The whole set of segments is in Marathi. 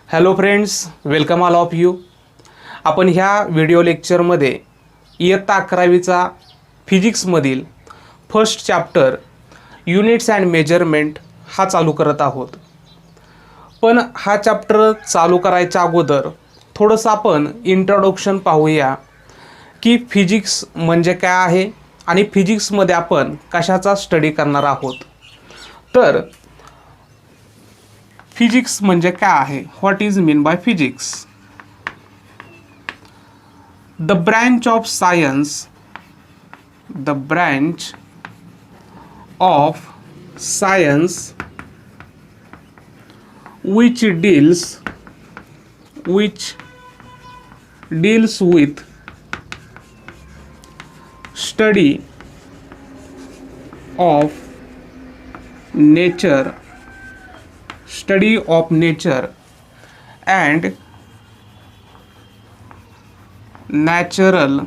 Hello friends, welcome all of you. आपण ह्या व्हिडिओ लेक्चरमध्ये इयत्ता 11वीचा फिजिक्समधील first chapter units and measurement हा चालू करत आहोत. पण हा चॅप्टर चालू करायच्या अगोदर थोडंसं आपण इंट्रोडक्शन पाहूया की फिजिक्स म्हणजे काय आहे आणि फिजिक्समध्ये आपण कशाचा स्टडी करणार आहोत. तर फिजिक्स म्हणजे काय आहे? What is mean bye physics? The branch of science which deals with study of nature and natural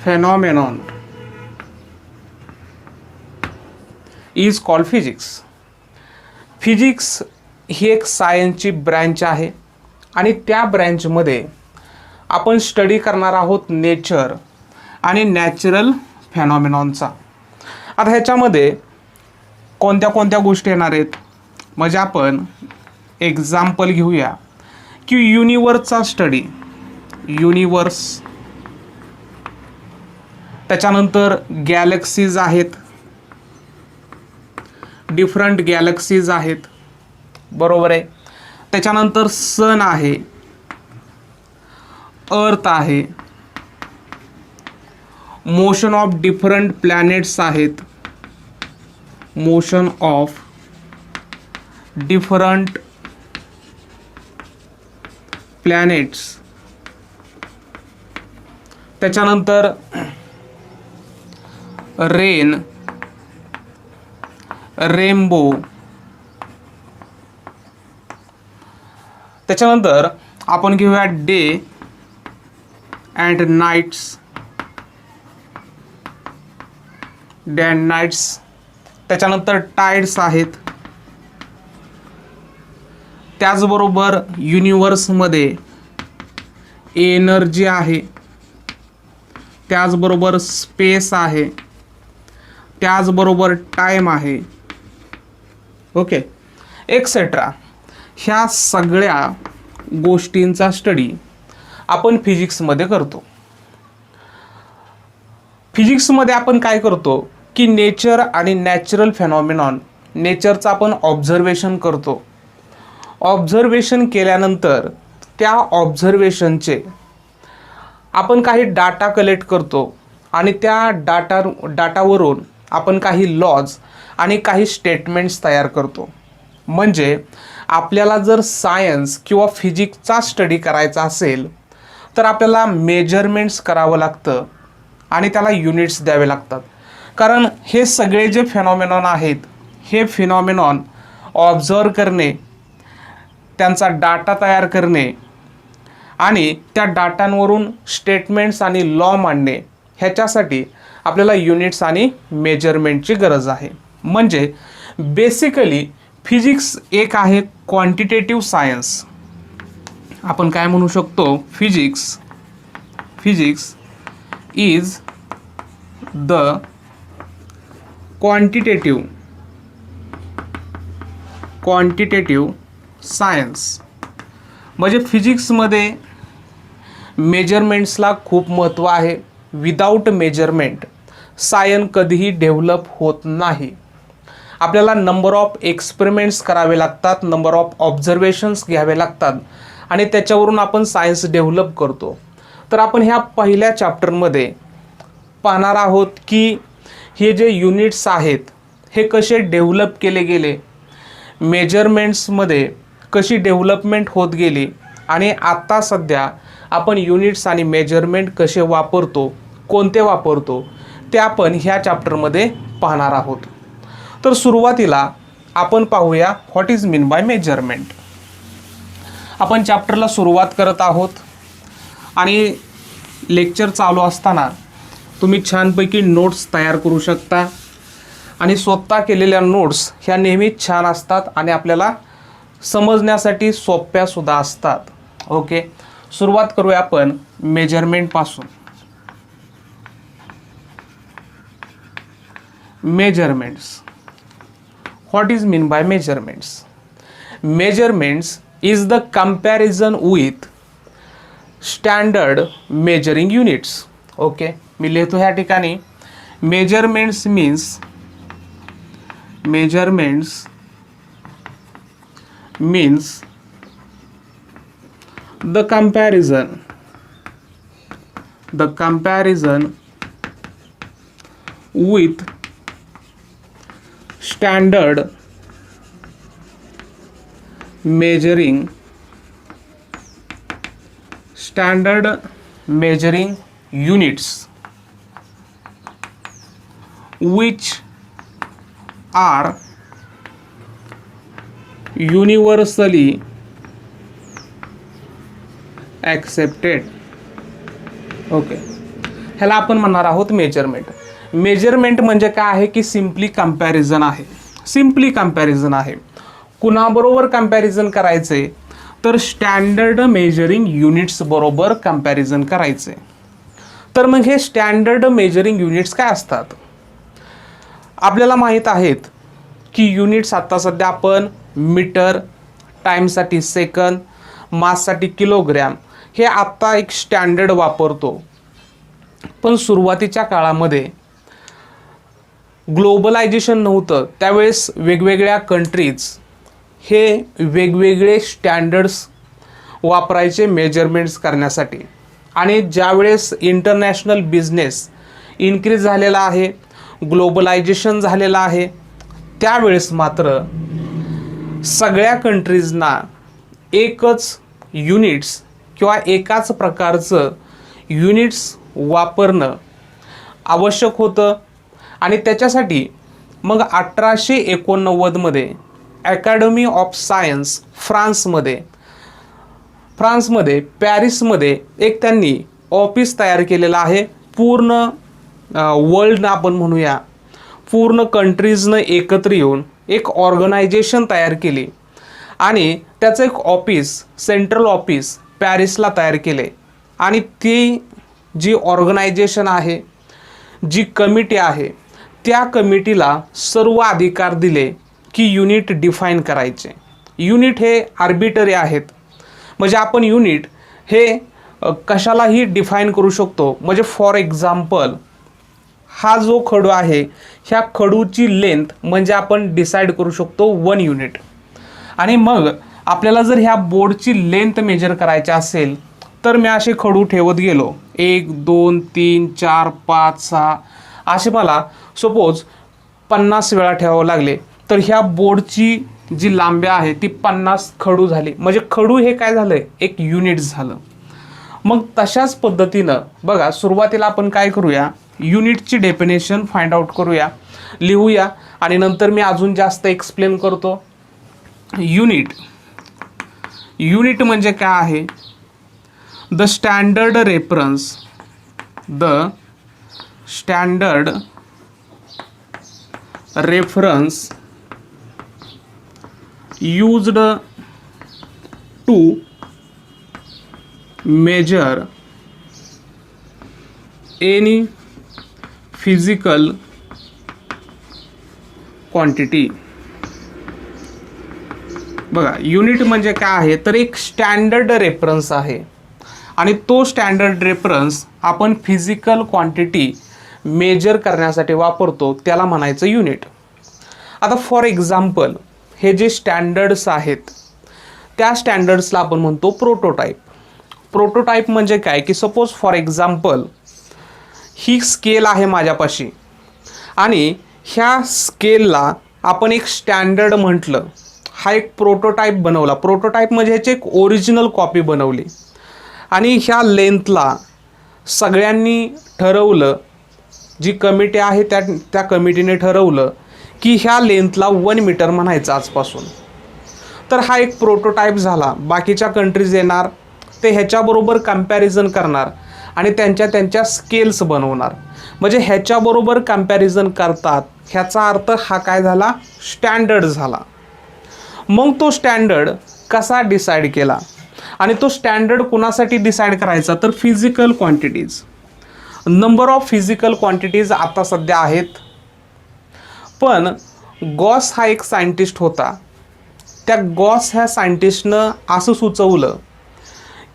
phenomenon is called physics. Physics ही एक सायन्सची ब्रँच आहे आणि त्या ब्रँचमध्ये आपण स्टडी करणार आहोत नेचर आणि नॅचरल फेनॉमेनॉनचा. आता ह्याच्यामध्ये कोणत्या कोणत्या गोष्टी येणार आहेत म्हणजे आपण एक्झाम्पल घेऊया की युनिवर्सचा स्टडी, युनिवर्स, त्याच्यानंतर गॅलेक्सीज आहेत, डिफरंट गॅलेक्सीज आहेत, बरोबर आहे. त्याच्यानंतर सन आहे, अर्थ आहे, मोशन ऑफ डिफरंट प्लॅनेट्स आहेत, मोशन ऑफ डिफरंट प्लॅनेट्स. त्याच्यानंतर रेनबो. त्याच्यानंतर आपण घेऊया डे अँड नाईट्स. त्याच्यानंतर टाइड्स आहेत. त्याचबरोबर युनिवर्समध्ये एनर्जी आहे, त्याचबरोबर स्पेस आहे, त्याचबरोबर टाइम आहे, ओके, एक्सेट्रा. ह्या सगळ्या गोष्टींचा स्टडी आपण फिजिक्समध्ये करतो. फिजिक्समध्ये आपण काय करतो की नेचर आणि नॅचरल फेनॉमेनॉन, नेचरचं आपण ऑब्झर्वेशन करतो. ऑब्झर्वेशन केल्यानंतर त्या ऑब्झर्वेशनचे आपण काही डाटा कलेक्ट करतो आणि त्या डाटावरून आपण काही लॉज आणि काही स्टेटमेंट्स तयार करतो. म्हणजे आपल्याला जर सायन्स किंवा फिजिक्सचा स्टडी करायचा असेल तर आपल्याला मेजरमेंट्स करावं लागतं आणि त्याला युनिट्स द्यावे लागतात. कारण हे सगळे जे फेनॉमेनॉन आहेत, हे फेनॉमेनॉन ऑब्झर्व करणे, त्यांचा डाटा तयार करणे आणि त्या डाटांवरून स्टेटमेंट्स आणि लॉ मांडणे, ह्याच्यासाठी आपल्याला युनिट्स आणि मेजरमेंटची गरज आहे. म्हणजे बेसिकली फिजिक्स एक आहे क्वांटिटेटिव्ह सायन्स. आपण काय म्हणू शकतो? Physics is the quantitative science. म्हणजे फिजिक्समध्ये मेजरमेंट्सला खूप महत्त्व आहे. विदाऊट मेजरमेंट सायन्स कधीही डेव्हलप होत नाही. आपल्याला नंबर ऑफ एक्सपेरिमेंट्स करावे लागतात, नंबर ऑफ ऑब्झर्वेशन्स घ्यावे लागतात आणि त्याच्यावरून आपण सायन्स डेव्हलप करतो. तर आपण ह्या पहिल्या चॅप्टरमध्ये पाहणार आहोत की हे जे युनिट्स आहेत हे कसे डेव्हलप केले गेले, मेजरमेंट्समध्ये कशी डेव्हलपमेंट होत गेली आणि आत्ता सध्या आपण युनिट्स आणि मेजरमेंट कसे वापरतो, कोणते वापरतो, ते आपण ह्या चॅप्टरमध्ये पाहणार आहोत. तर सुरुवातीला आपण पाहूया what is mean bye measurement. आपण चॅप्टरला सुरुवात करत आहोत आणि लेक्चर चालू असताना तुम्ही छानपैकी नोट्स तयार करू शकता आणि स्वतः केलेल्या नोट्स ह्या नेहमीच छान असतात आणि आपल्याला समजण्यासाठी सोप्या सुद्धा असतात. ओके, सुरुवात करूया आपण मेजरमेंट पासून. Measurements. What is mean by measurements? Measurements is the comparison with standard measuring units. Okay, मी लिहितो ह्या ठिकाणी measurements means the comparison with standard measuring units which are universally accepted. Okay, ह्याला आपण म्हणणार आहोत मेजरमेंट. मेजरमेंट म्हणजे काय आहे की सिम्पली कंपॅरिझन आहे. कुणाबरोबर कंपॅरिझन करायचे तर स्टँडर्ड मेजरिंग युनिट्स बरोबर कंपॅरिझन करायचे. तर मग हे स्टँडर्ड मेजरिंग युनिट्स काय असतात? आपल्याला माहीत आहेत की युनिट्स आत्ता सध्या आपण मीटर, टाईमसाठी सेकंद, माससाठी किलोग्रॅम हे आत्ता एक स्टँडर्ड वापरतो. पण सुरुवातीच्या काळामध्ये ग्लोबलायझेशन नव्हतं, त्यावेळेस वेगवेगळ्या कंट्रीज हे वेगवेगळे स्टँडर्ड्स वापरायचे मेजरमेंट्स करण्यासाठी. आणि ज्यावेळेस इंटरनॅशनल बिझनेस इन्क्रीज झालेला आहे, ग्लोबलायझेशन झालेलं आहे, त्यावेळेस मात्र सगळ्या कंट्रीजना एकच युनिट्स किंवा एकाच प्रकारचं युनिट्स वापरणं आवश्यक होतं. आणि त्याच्यासाठी मग 1889 अकॅडमी ऑफ सायन्स फ्रान्समध्ये पॅरिसमध्ये एक त्यांनी ऑफिस तयार केलेलं आहे. पूर्ण वर्ल्डनं आपण म्हणूया पूर्ण कंट्रीजनं एकत्र येऊन एक ऑर्गनायझेशन तयार केली आणि त्याचं एक ऑफिस, सेंट्रल ऑफिस पॅरिसला तयार केले. आणि ती जी ऑर्गनायझेशन आहे, जी कमिटी आहे, त्या कमिटीला सर्व अधिकार दिले की युनिट डिफाईन करायचे. युनिट हे आर्बिटरी आहेत, म्हणजे आपण युनिट हे कशालाही डिफाईन करू शकतो. म्हणजे फॉर एक्झाम्पल हा जो खडू आहे, ह्या खडूची लेंथ म्हणजे आपण डिसाईड करू शकतो 1 युनिट. आणि मग आपल्याला जर ह्या बोर्डची लेंथ मेजर करायची असेल तर मी असे खडू ठेवत गेलो 1 2 3 4 5 6 असे मला सपोज 50 वेळा ठेवावं लागले तर ह्या बोर्डची जी लांबी आहे ती 50 खडू झाली. म्हणजे खडू हे काय झालं, एक युनिट झालं. मग तशाच पद्धतीनं बघा, सुरुवातीला आपण काय करूया, युनिटची डेफिनेशन फाइंड आउट करूया, लिहूया आणि नंतर मी अजून जास्त एक्सप्लेन करतो. युनिट म्हणजे काय आहे? The standard reference used to measure any physical quantity. बघा, युनिट म्हणजे काय आहे तर एक स्टँडर्ड रेफरन्स आहे आणि तो स्टँडर्ड रेफरन्स आपण फिजिकल क्वांटिटी मेजर करण्यासाठी वापरतो, त्याला म्हणायचं युनिट. आता फॉर एक्झाम्पल हे जे स्टँडर्ड्स आहेत त्या स्टँडर्ड्सला आपण म्हणतो प्रोटोटाईप. प्रोटोटाईप म्हणजे काय की suppose for example he scale आहे माझ्यापाशी आणि ह्या स्केलला आपण एक स्टँडर्ड म्हटलं, हा एक प्रोटोटाईप बनवला. प्रोटोटाईप म्हणजे ह्याची एक ओरिजिनल कॉपी बनवली आणि ह्या लेंथला सगळ्यांनी ठरवलं, जी कमिटी आहे त्या कमिटीने ठरवलं की ह्या लेंथला 1 मीटर म्हणायचं आजपासून. तर हा एक प्रोटोटाईप झाला. बाकीच्या कंट्रीज येणार, ते ह्याच्याबरोबर कंपॅरिझन करणार आणि त्यांच्या स्केल्स बनवणार. म्हणजे ह्याच्याबरोबर कंपॅरिझन करतात, ह्याचा अर्थ हा काय झाला, स्टँडर्ड झाला. मग तो स्टँडर्ड कसा डिसाईड केला आणि तो स्टँडर्ड कुणासाठी डिसाईड करायचा तर physical quantities. Number of physical quantities आता सध्या आहेत, पण गॉस हा एक सायंटिस्ट होता. त्या गॉस ह्या सायंटिस्टनं असं सुचवलं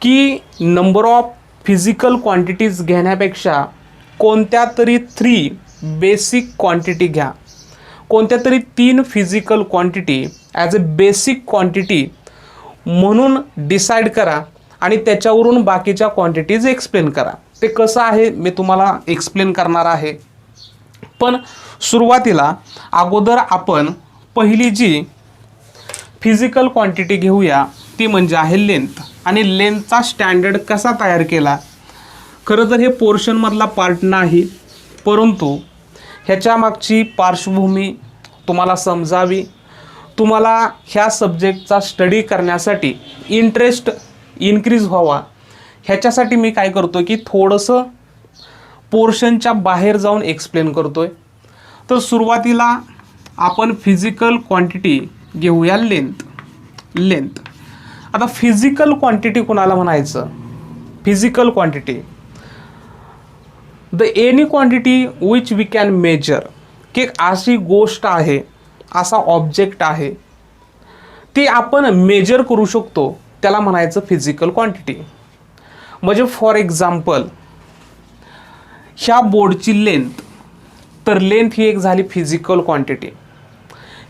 की नंबर ऑफ फिजिकल क्वांटिटीज घेण्यापेक्षा कोणत्या तरी 3 बेसिक क्वांटिटी घ्या, कोणत्या तरी 3 physical quantity as a basic quantity म्हणून डिसाईड करा आणि त्याच्यावरून बाकीच्या क्वांटिटीज एक्सप्लेन करा. ते कसं आहे मी तुम्हाला एक्सप्लेन करणार आहे. पण सुरुवातीला अगोदर आपण पहिली जी फिजिकल क्वांटिटी घेऊया ती म्हणजे आहे लेंथ. आणि लेंथचा स्टँडर्ड कसा तयार केला. खरं तर हे पोर्शनमधला पार्ट नाही, परंतु ह्याच्या मागची पार्श्वभूमी तुम्हाला समजावी, तुम्हाला ह्या सब्जेक्टचा स्टडी करण्यासाठी इंटरेस्ट इन्क्रीज व्हावा, ह्याच्यासाठी मी काय करतो की थोडंसं पोर्शनच्या बाहेर जाऊन एक्सप्लेन करतोय. तर सुरुवातीला आपण फिजिकल क्वांटिटी घेऊया लेंथ. आता फिजिकल क्वांटिटी कोणाला म्हणायचं. Physical quantity the any quantity which we can measure, की अशी गोष्ट आहे, असा ऑब्जेक्ट आहे ते आपण मेजर करू शकतो, त्याला म्हणायचं फिजिकल क्वांटिटी. म्हणजे फॉर एक्झाम्पल ह्या बोर्डची लेंथ, तर लेंथ ही एक झाली फिजिकल क्वांटिटी.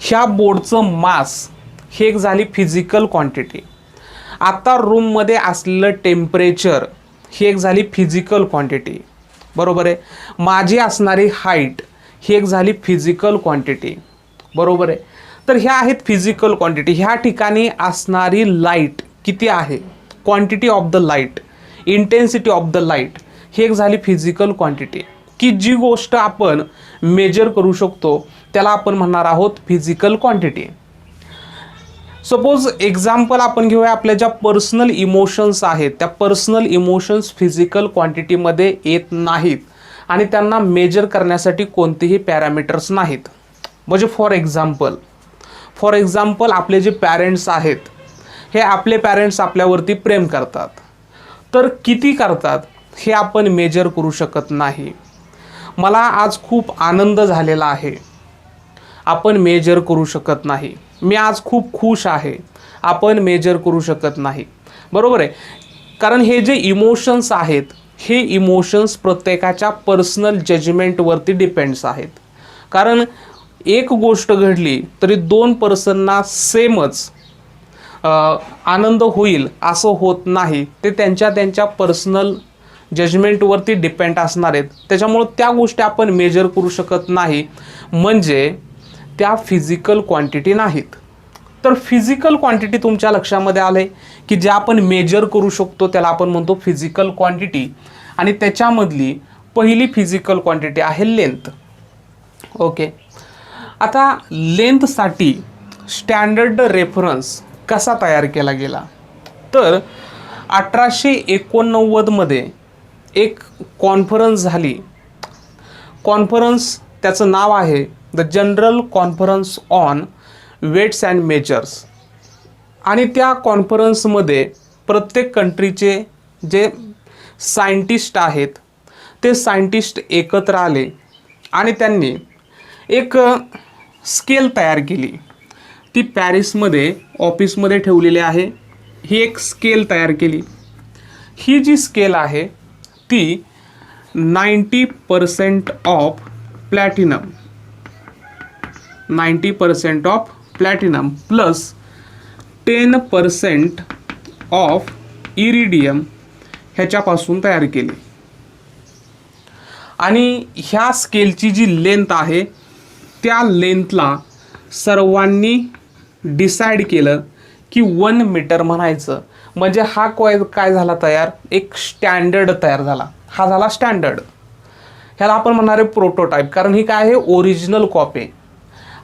ह्या बोर्डचं मास ही एक झाली फिजिकल क्वांटिटी. आता रूममध्ये असलेलं टेम्परेचर ही एक झाली फिजिकल क्वांटिटी, बरोबर आहे. माझी असणारी हाईट ही एक झाली फिजिकल क्वांटिटी, बरोबर आहे. तर ह्या आहेत फिजिकल क्वांटिटी. ह्या ठिकाणी असणारी लाईट किती आहे, quantity of the light, intensity of the light ही एक झाली फिजिकल क्वांटिटी, की जी गोष्ट आपण मेजर करू शकतो त्याला आपण म्हणणार आहोत फिजिकल क्वांटिटी. सपोज एक्झाम्पल आपण घेऊया, आपल्या ज्या पर्सनल इमोशन्स आहेत त्या पर्सनल इमोशन्स फिजिकल क्वांटिटीमध्ये येत नाहीत आणि त्यांना मेजर करण्यासाठी कोणतेही पॅरामीटर्स नाहीत. म्हणजे फॉर एक्झाम्पल आपले जे पॅरेंट्स आहेत, हे आपले पॅरेंट्स आपल्यावरती प्रेम करतात, तर किती करतात हे आपण मेजर करू शकत नाही. मला आज खूप आनंद झालेला आहे, आपण मेजर करू शकत नाही. मी आज खूप खुश आहे, आपण मेजर करू शकत नाही, बरोबर आहे. कारण हे जे इमोशन्स आहेत हे इमोशन्स प्रत्येकाच्या पर्सनल जजमेंटवरती डिपेंड्स आहेत. कारण एक गोष्ट घडली तरी 2 पर्सनना सेमच आनंद होईल असं होत नाही, ते त्यांच्या पर्सनल जजमेंटवरती डिपेंड असणार आहेत. त्याच्यामुळं त्या गोष्टी आपण मेजर करू शकत नाही, म्हणजे त्या फिजिकल क्वांटिटी नाहीत. तर फिजिकल क्वांटिटी तुमच्या लक्षामध्ये आले की जे आपण मेजर करू शकतो त्याला आपण म्हणतो फिजिकल क्वांटिटी. आणि त्याच्यामधली पहिली फिजिकल क्वांटिटी आहे लेंथ. ओके, आता लेंथसाठी स्टँडर्ड रेफरन्स कसा तयार केला गेला तर 1889 मध्ये एक कॉन्फरन्स झाली. कॉन्फरन्स त्याचं नाव आहे the general conference on weights and measures. आणि त्या कॉन्फरन्समध्ये प्रत्येक कंट्रीचे जे सायंटिस्ट आहेत ते सायंटिस्ट एकत्र आले आणि त्यांनी एक स्केल तयार केली. ती पॅरिसमध्ये ऑफिसमध्ये ठेवलेली आहे. ही एक स्केल तयार केली. ही जी स्केल आहे ती 90% of platinum, 90% of platinum plus 10% of iridium ह्याच्यापासून तयार केली. आणि ह्या स्केलची जी लेंथ आहे त्या लेंथला सर्वांनी डिसाईड केलं की 1 मीटर म्हणायचं. म्हणजे हा काय झाला तयार, एक स्टँडर्ड तयार झाला. हा झाला स्टँडर्ड. ह्याला आपण म्हणणार आहे प्रोटोटाईप, कारण ही काय आहे ओरिजिनल कॉपी.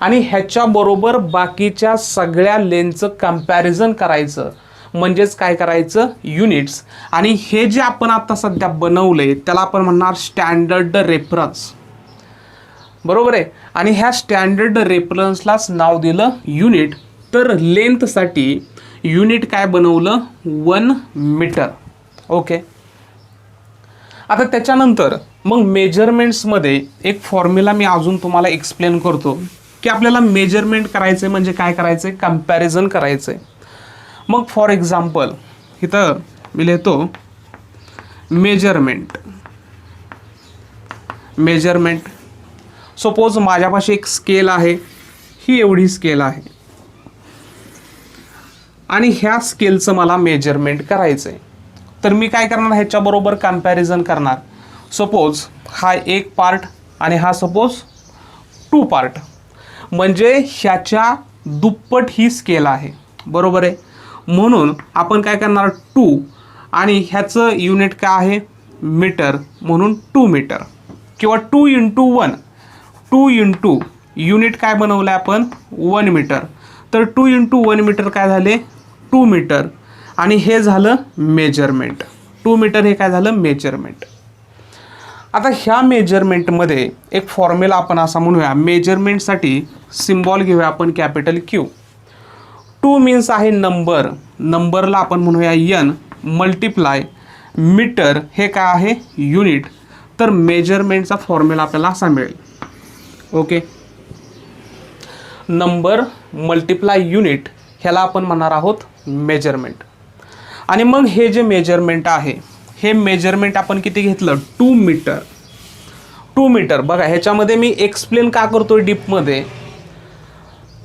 आणि ह्याच्याबरोबर बाकीच्या सगळ्या लेन्सचं कम्पॅरिझन करायचं, म्हणजेच काय करायचं युनिट्स. आणि हे जे आपण आता सध्या बनवलंय त्याला आपण म्हणणार स्टँडर्ड रेफरन्स, बरोबर आहे. आणि ह्या स्टँडर्ड रेफरन्सलाच नाव दिलं युनिट. तर लेंथसाठी युनिट काय बनवलं 1 मीटर. ओके. आता त्याच्यानंतर मग मेजरमेंट्समध्ये एक फॉर्म्युला मी अजून तुम्हाला एक्सप्लेन करतो की आपल्याला मेजरमेंट करायचं आहे म्हणजे काय करायचं आहे, कम्पॅरिझन करायचं आहे. मग फॉर एक्झाम्पल इथं मी लिहितो मेजरमेंट. सपोज माझ्यापाशी एक स्केल आहे, ही एवढी स्केल आहे आणि ह्या स्केलचं मला मेजरमेंट करायचं आहे. तर मी काय करणार, ह्याच्याबरोबर कम्पॅरिझन करणार. सपोज हा एक पार्ट आणि हा सपोज 2 पार्ट, म्हणजे ह्याच्या दुप्पट ही स्केल आहे, बरोबर आहे. म्हणून आपण काय करणार 2 आणि ह्याचं युनिट काय आहे मीटर, म्हणून 2 मीटर किंवा 2 इंटू युनिट काय बनवलं आपण 1 मीटर. तर 2 इंटू 1 मीटर काय झाले 2 मीटर आणि हे झालं मेजरमेंट. 2 मीटर हे काय झालं मेजरमेंट. आता ह्या मेजरमेंटमध्ये एक फॉर्म्युला आपण असा म्हणूया, मेजरमेंटसाठी सिम्बॉल घेऊया आपण कॅपिटल Q. 2 मीन्स आहे नंबर, नंबरला आपण म्हणूया n मल्टिप्लाय मीटर हे काय आहे युनिट. तर मेजरमेंटचा फॉर्म्युला आपल्याला असा मिळेल. ओके. नंबर मल्टिप्लाय युनिट ह्याला आपण म्हणणार आहोत मेजरमेंट. आणि मग हे जे मेजरमेंट आहे हे मेजरमेंट आपण किती घेतलं 2 मीटर. 2 मीटर बघा, ह्याच्यामध्ये मी एक्सप्लेन का करतोय डीपमध्ये,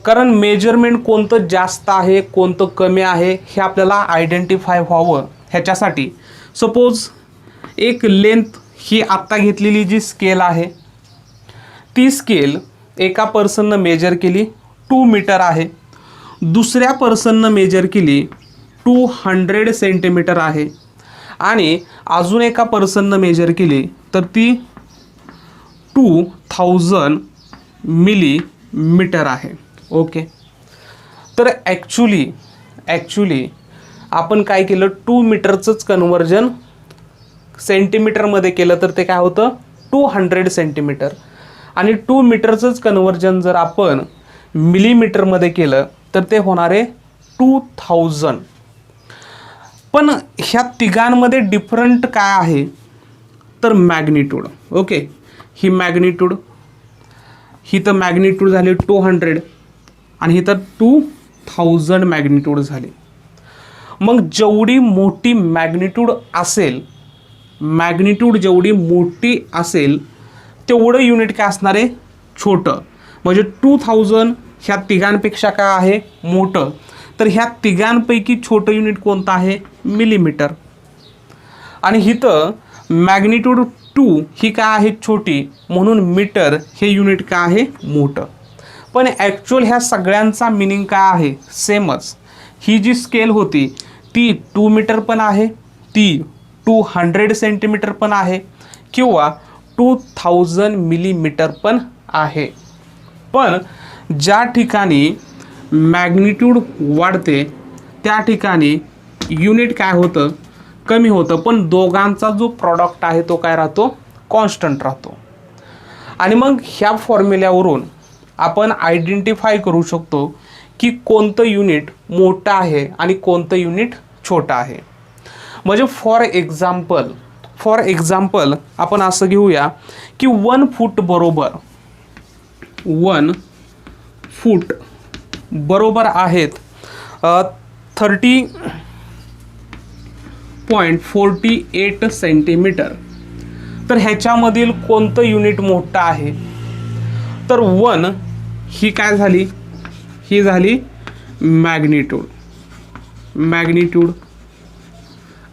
कारण मेजरमेंट कोणतं जास्त आहे कोणतं कमी आहे हे आपल्याला आयडेंटिफाय व्हावं. ह्याच्यासाठी सपोज एक लेंथ ही आत्ता घेतलेली जी स्केल आहे ती स्केल एका पर्सननं मेजर केली 2 मीटर आहे, दुसऱ्या पर्सननं मेजर केली 200 सेंटीमीटर आहे आणि अजून एका पर्सननं मेजर केली तर ती 2000 मिलीमीटर आहे. ओके. तर ॲक्च्युली आपण काय केलं 2 मीटरचंच कन्वर्जन सेंटीमीटरमध्ये केलं तर ते काय होतं 200 सेंटीमीटर आणि 2 मीटरचंच कन्वर्जन जर आपण मिलीमीटरमध्ये केलं तर ते होणार आहे 2000. पण ह्या तिघांमध्ये डिफरंट काय आहे तर मॅग्निट्यूड. ओके. ही मॅग्निट्यूड, ही तर मॅग्निट्यूड झाली 200 आणि ही तर 2000 मॅग्निट्यूड झाली. मग जेवढी मोठी मॅग्निट्यूड असेल, मॅग्निट्यूड जेवढी मोठी असेल तेवढं युनिट काय असणार आहे छोटं. म्हणजे 2000 ह्या तिघांपेक्षा काय आहे मोठं. तर ह्या तिघांपैकी छोटं युनिट कोणतं आहे मिलीमीटर. आणि इथं मॅग्निट्यूड 2 ही काय आहे छोटी, म्हणून मीटर हे युनिट काय आहे मोठं. पण ॲक्च्युअल ह्या सगळ्यांचा मिनिंग काय आहे सेमच. ही जी स्केल होती ती 2 मीटर पण आहे, ती 200 सेंटीमीटर पण आहे किंवा 2000 मिलीमीटर पण आहे. पण ज्या ठिकाणी मॅग्निट्यूड वाढते त्या ठिकाणी युनिट काय होतं कमी होतं, पण दोघांचा जो प्रॉडक्ट आहे तो काय राहतो कॉन्स्टंट राहतो. आणि मग ह्या फॉर्म्युल्यावरून आपण आयडेंटिफाय करू शकतो की कोणतं युनिट मोठं आहे आणि कोणतं युनिट छोटं आहे. म्हणजे फॉर एक्झाम्पल आपण असं घेऊया की 1 फूट बरोबर आहेत 30.48 सेंटीमीटर. तर ह्याच्यामधील कोणतं युनिट मोठं आहे तर 1 ही काय झाली, ही झाली मॅग्निट्यूड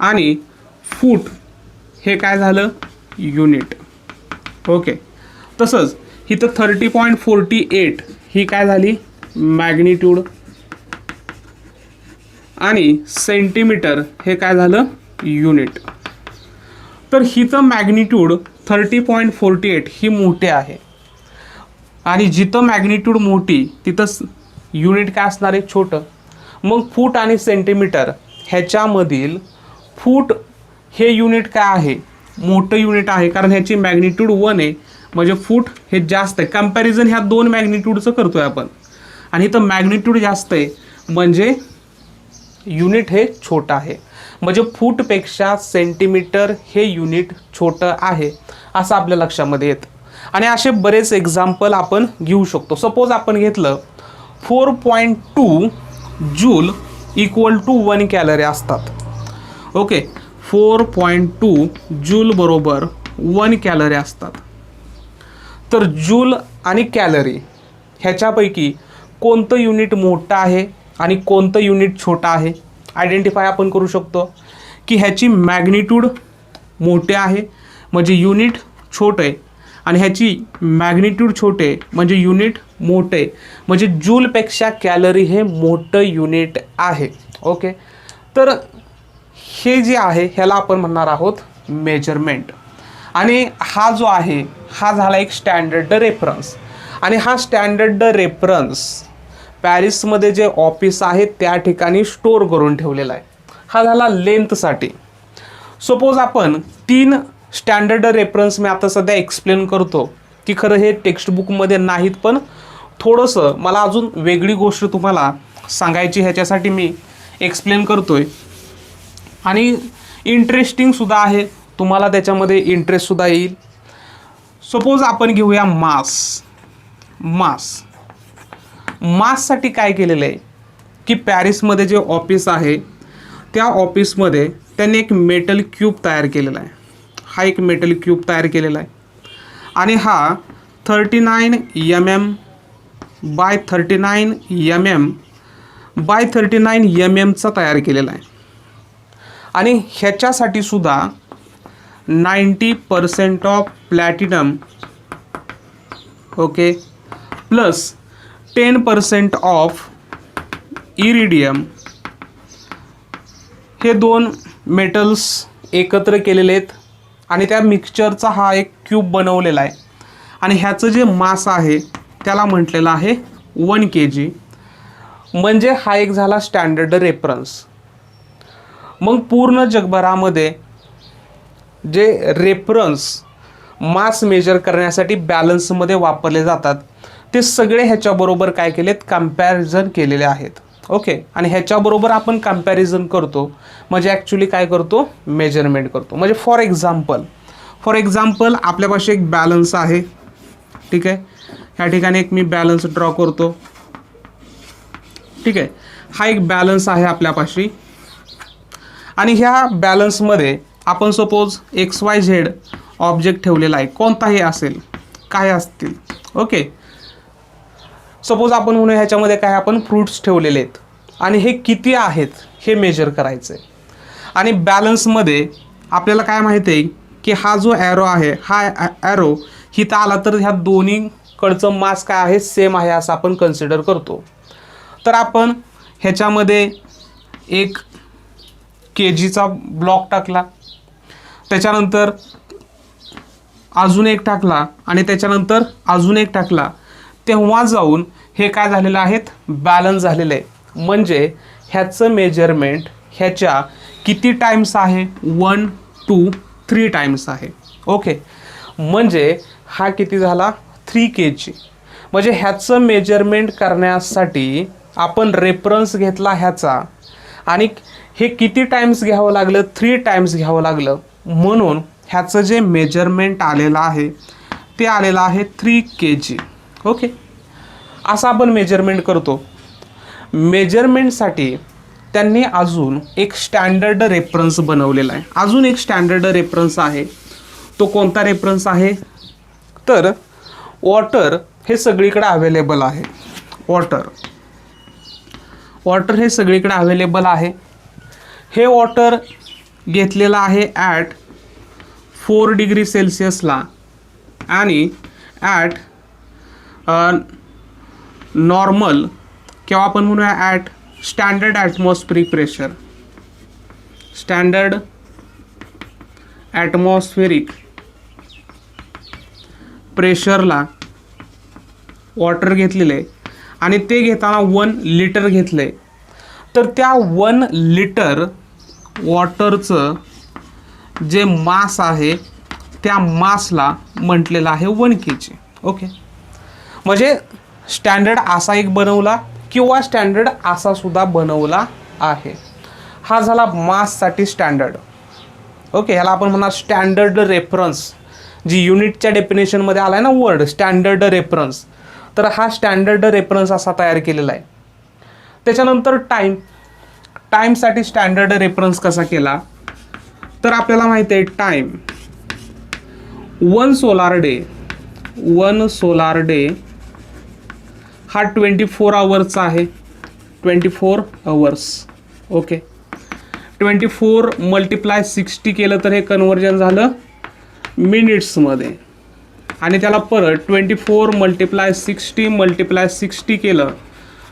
आणि फूट हे काय झालं युनिट. ओके. तसंच इथं 30.48 ही काय झाली मॅग्निट्यूड आणि सेंटीमीटर हे काय झालं युनिट. तर हिचं मॅग्निट्यूड 30.48 ही मोठी आहे आणि जिथं मॅग्निट्यूड मोठी तिथं युनिट काय असणार आहे छोटं. मग फूट आणि सेंटीमीटर ह्याच्यामधील फूट हे युनिट काय आहे मोठं युनिट आहे, कारण ह्याची मॅग्निट्यूड 1 आहे म्हणजे फूट हे जास्त आहे. कंपॅरिझन ह्या 2 मॅग्निट्यूडचं करतोय आपण आणि इथं मॅग्निट्यूड जास्त आहे म्हणजे युनिट हे छोटं आहे, म्हणजे फूटपेक्षा सेंटीमीटर हे युनिट छोटं आहे असं आपल्या लक्षामध्ये येतं. आणि असे बरेच एक्झाम्पल आपण घेऊ शकतो. सपोज आपण घेतलं 4.2 जूल इक्वल टू 1 कॅलरी असतात. ओके, 4.2 जूल बरोबर 1 कॅलरी असतात. तर जूल आणि कॅलरी ह्याच्यापैकी कोणतं युनिट मोठं आहे आणि कोणतं युनिट छोटं आहे आयडेंटिफाय आपण करू शकतो की ह्याची मॅग्निट्यूड मोठे आहे म्हणजे युनिट छोटं आहे, आणि ह्याची मॅग्निट्यूड छोटे म्हणजे युनिट मोठे, म्हणजे जूलपेक्षा कॅलरी हे मोठं युनिट आहे. ओके, तर हे जे आहे ह्याला आपण म्हणणार आहोत मेजरमेंट. आणि हा जो आहे हा झाला एक स्टँडर्ड रेफरन्स, आणि हा स्टँडर्ड रेफरन्स पॅरिसमध्ये जे ऑफिस आहे त्या ठिकाणी स्टोअर करून ठेवलेला आहे. हा झाला लेंथसाठी. सपोज आपण 3 स्टँडर्ड रेफरन्स मी आता सध्या एक्सप्लेन करतो की खरं हे टेक्स्टबुकमध्ये नाहीत, पण थोडंसं मला अजून वेगळी गोष्ट तुम्हाला सांगायची ह्याच्यासाठी मी एक्सप्लेन करतोय, आणि इंटरेस्टिंगसुद्धा आहे, तुम्हाला त्याच्यामध्ये इंटरेस्टसुद्धा येईल. सपोज आपण घेऊया माससाठी काय केलेलं आहे की पॅरिसमध्ये जे ऑफिस आहे त्या ऑफिसमध्ये त्यांनी एक मेटल क्यूब तयार केलेला आहे. हा एक मेटल क्यूब तयार केलेला आहे, आणि हा 39 mm बाय 39 mm बाय 39 mmचा तयार केलेला आहे. आणि ह्याच्यासाठी सुद्धा 90% of platinum, okay, plus 10% of iridium हे 2 मेटल्स एकत्र केलेले आहेत, आणि त्या मिक्सचरचा हा एक क्यूब बनवलेला आहे. आणि ह्याचं जे मास आहे त्याला म्हटलेलं आहे 1 kg. म्हणजे हा एक झाला स्टँडर्ड रेफरन्स. मग पूर्ण जगभरामध्ये जे रेफरन्स मास मेजर करण्यासाठी बॅलन्समध्ये वापरले जातात ते सगळे ह्याच्याबरोबर काय केलेत, कम्पॅरिझन केलेले आहेत. ओके, आणि ह्याच्याबरोबर आपण कम्पॅरिझन करतो म्हणजे ॲक्च्युली काय करतो, मेजरमेंट करतो. म्हणजे फॉर एक्झाम्पल आपल्यापाशी एक बॅलन्स आहे, ठीक आहे. ह्या ठिकाणी एक मी बॅलन्स ड्रॉ करतो, ठीक आहे. हा एक बॅलन्स आहे आपल्यापाशी, आणि ह्या बॅलन्समध्ये आपण सपोज XYZ ऑब्जेक्ट ठेवलेला आहे, कोणताही असेल, काय असतील. ओके, सपोज आपण म्हणूया ह्याच्यामध्ये काय आपण फ्रूट्स ठेवलेले आहेत, आणि हे किती आहेत हे मेजर करायचं आहे. आणि बॅलन्समध्ये आपल्याला काय माहिती आहे की हा जो ॲरो आहे, हा ॲरो हिथं आला तर ह्या दोन्हीकडचं मास काय आहे, सेम आहे असं आपण कन्सिडर करतो. तर आपण ह्याच्यामध्ये एक kgचा ब्लॉक टाकला, त्याच्यानंतर अजून एक टाकला, आणि त्याच्यानंतर अजून एक टाकला, तेव्हा जाऊन हे काय झालेलं आहेत, बॅलन्स झालेलं आहे. म्हणजे ह्याचं मेजरमेंट ह्याच्या किती टाईम्स आहे, 1 2 3 टाईम्स आहे. ओके, म्हणजे हा किती झाला, 3 kg. म्हणजे ह्याचं मेजरमेंट करण्यासाठी आपण रेफरन्स घेतला ह्याचा, आणि हे किती टाईम्स घ्यावं लागलं, 3 टाईम्स घ्यावं लागलं, म्हणून ह्याचं जे मेजरमेंट आलेलं आहे ते आलेलं आहे 3 kg. ओके, असं आपण मेजरमेंट करतो. मेजरमेंटसाठी त्यांनी अजून एक स्टँडर्ड रेफरन्स बनवलेला आहे. अजून एक स्टँडर्ड रेफरन्स आहे, तो कोणता रेफरन्स आहे, तर वॉटर हे सगळीकडे अवेलेबल आहे. वॉटर हे सगळीकडे अवेलेबल आहे. हे वॉटर घेतलेलं आहे ॲट 4 डिग्री सेल्सिअसला, आणि ॲट नॉर्मल किंवा आपण म्हणूया at standard atmospheric pressure, standard atmospheric प्रेशरला वॉटर घेतलेले, आणि ते घेताना 1 लिटर घेतले. तर त्या 1 लिटर वॉटरचं जे मास आहे त्या मासला म्हटलेलं आहे 1 kg. ओके, म्हणजे स्टँडर्ड असा एक बनवला किंवा स्टँडर्ड असा सुद्धा बनवला आहे. हा झाला माससाठी स्टँडर्ड. ओके, ह्याला आपण म्हणणार स्टँडर्ड रेफरन्स. जी युनिटच्या डेफिनेशनमध्ये आला आहे ना वर्ड स्टँडर्ड रेफरन्स, तर हा स्टँडर्ड रेफरन्स असा तयार केलेला आहे. त्याच्यानंतर टाईमसाठी स्टँडर्ड रेफरन्स कसा केला, तर आपल्याला माहिती आहे टाईम 1 सोलार डे हा 24 आवर्सचा आहे. 24 आवर्स. ओके, 24 × 60 केलं तर हे कन्वर्जन झालं मिनिट्समध्ये, आणि त्याला परत 24 × 60 केलं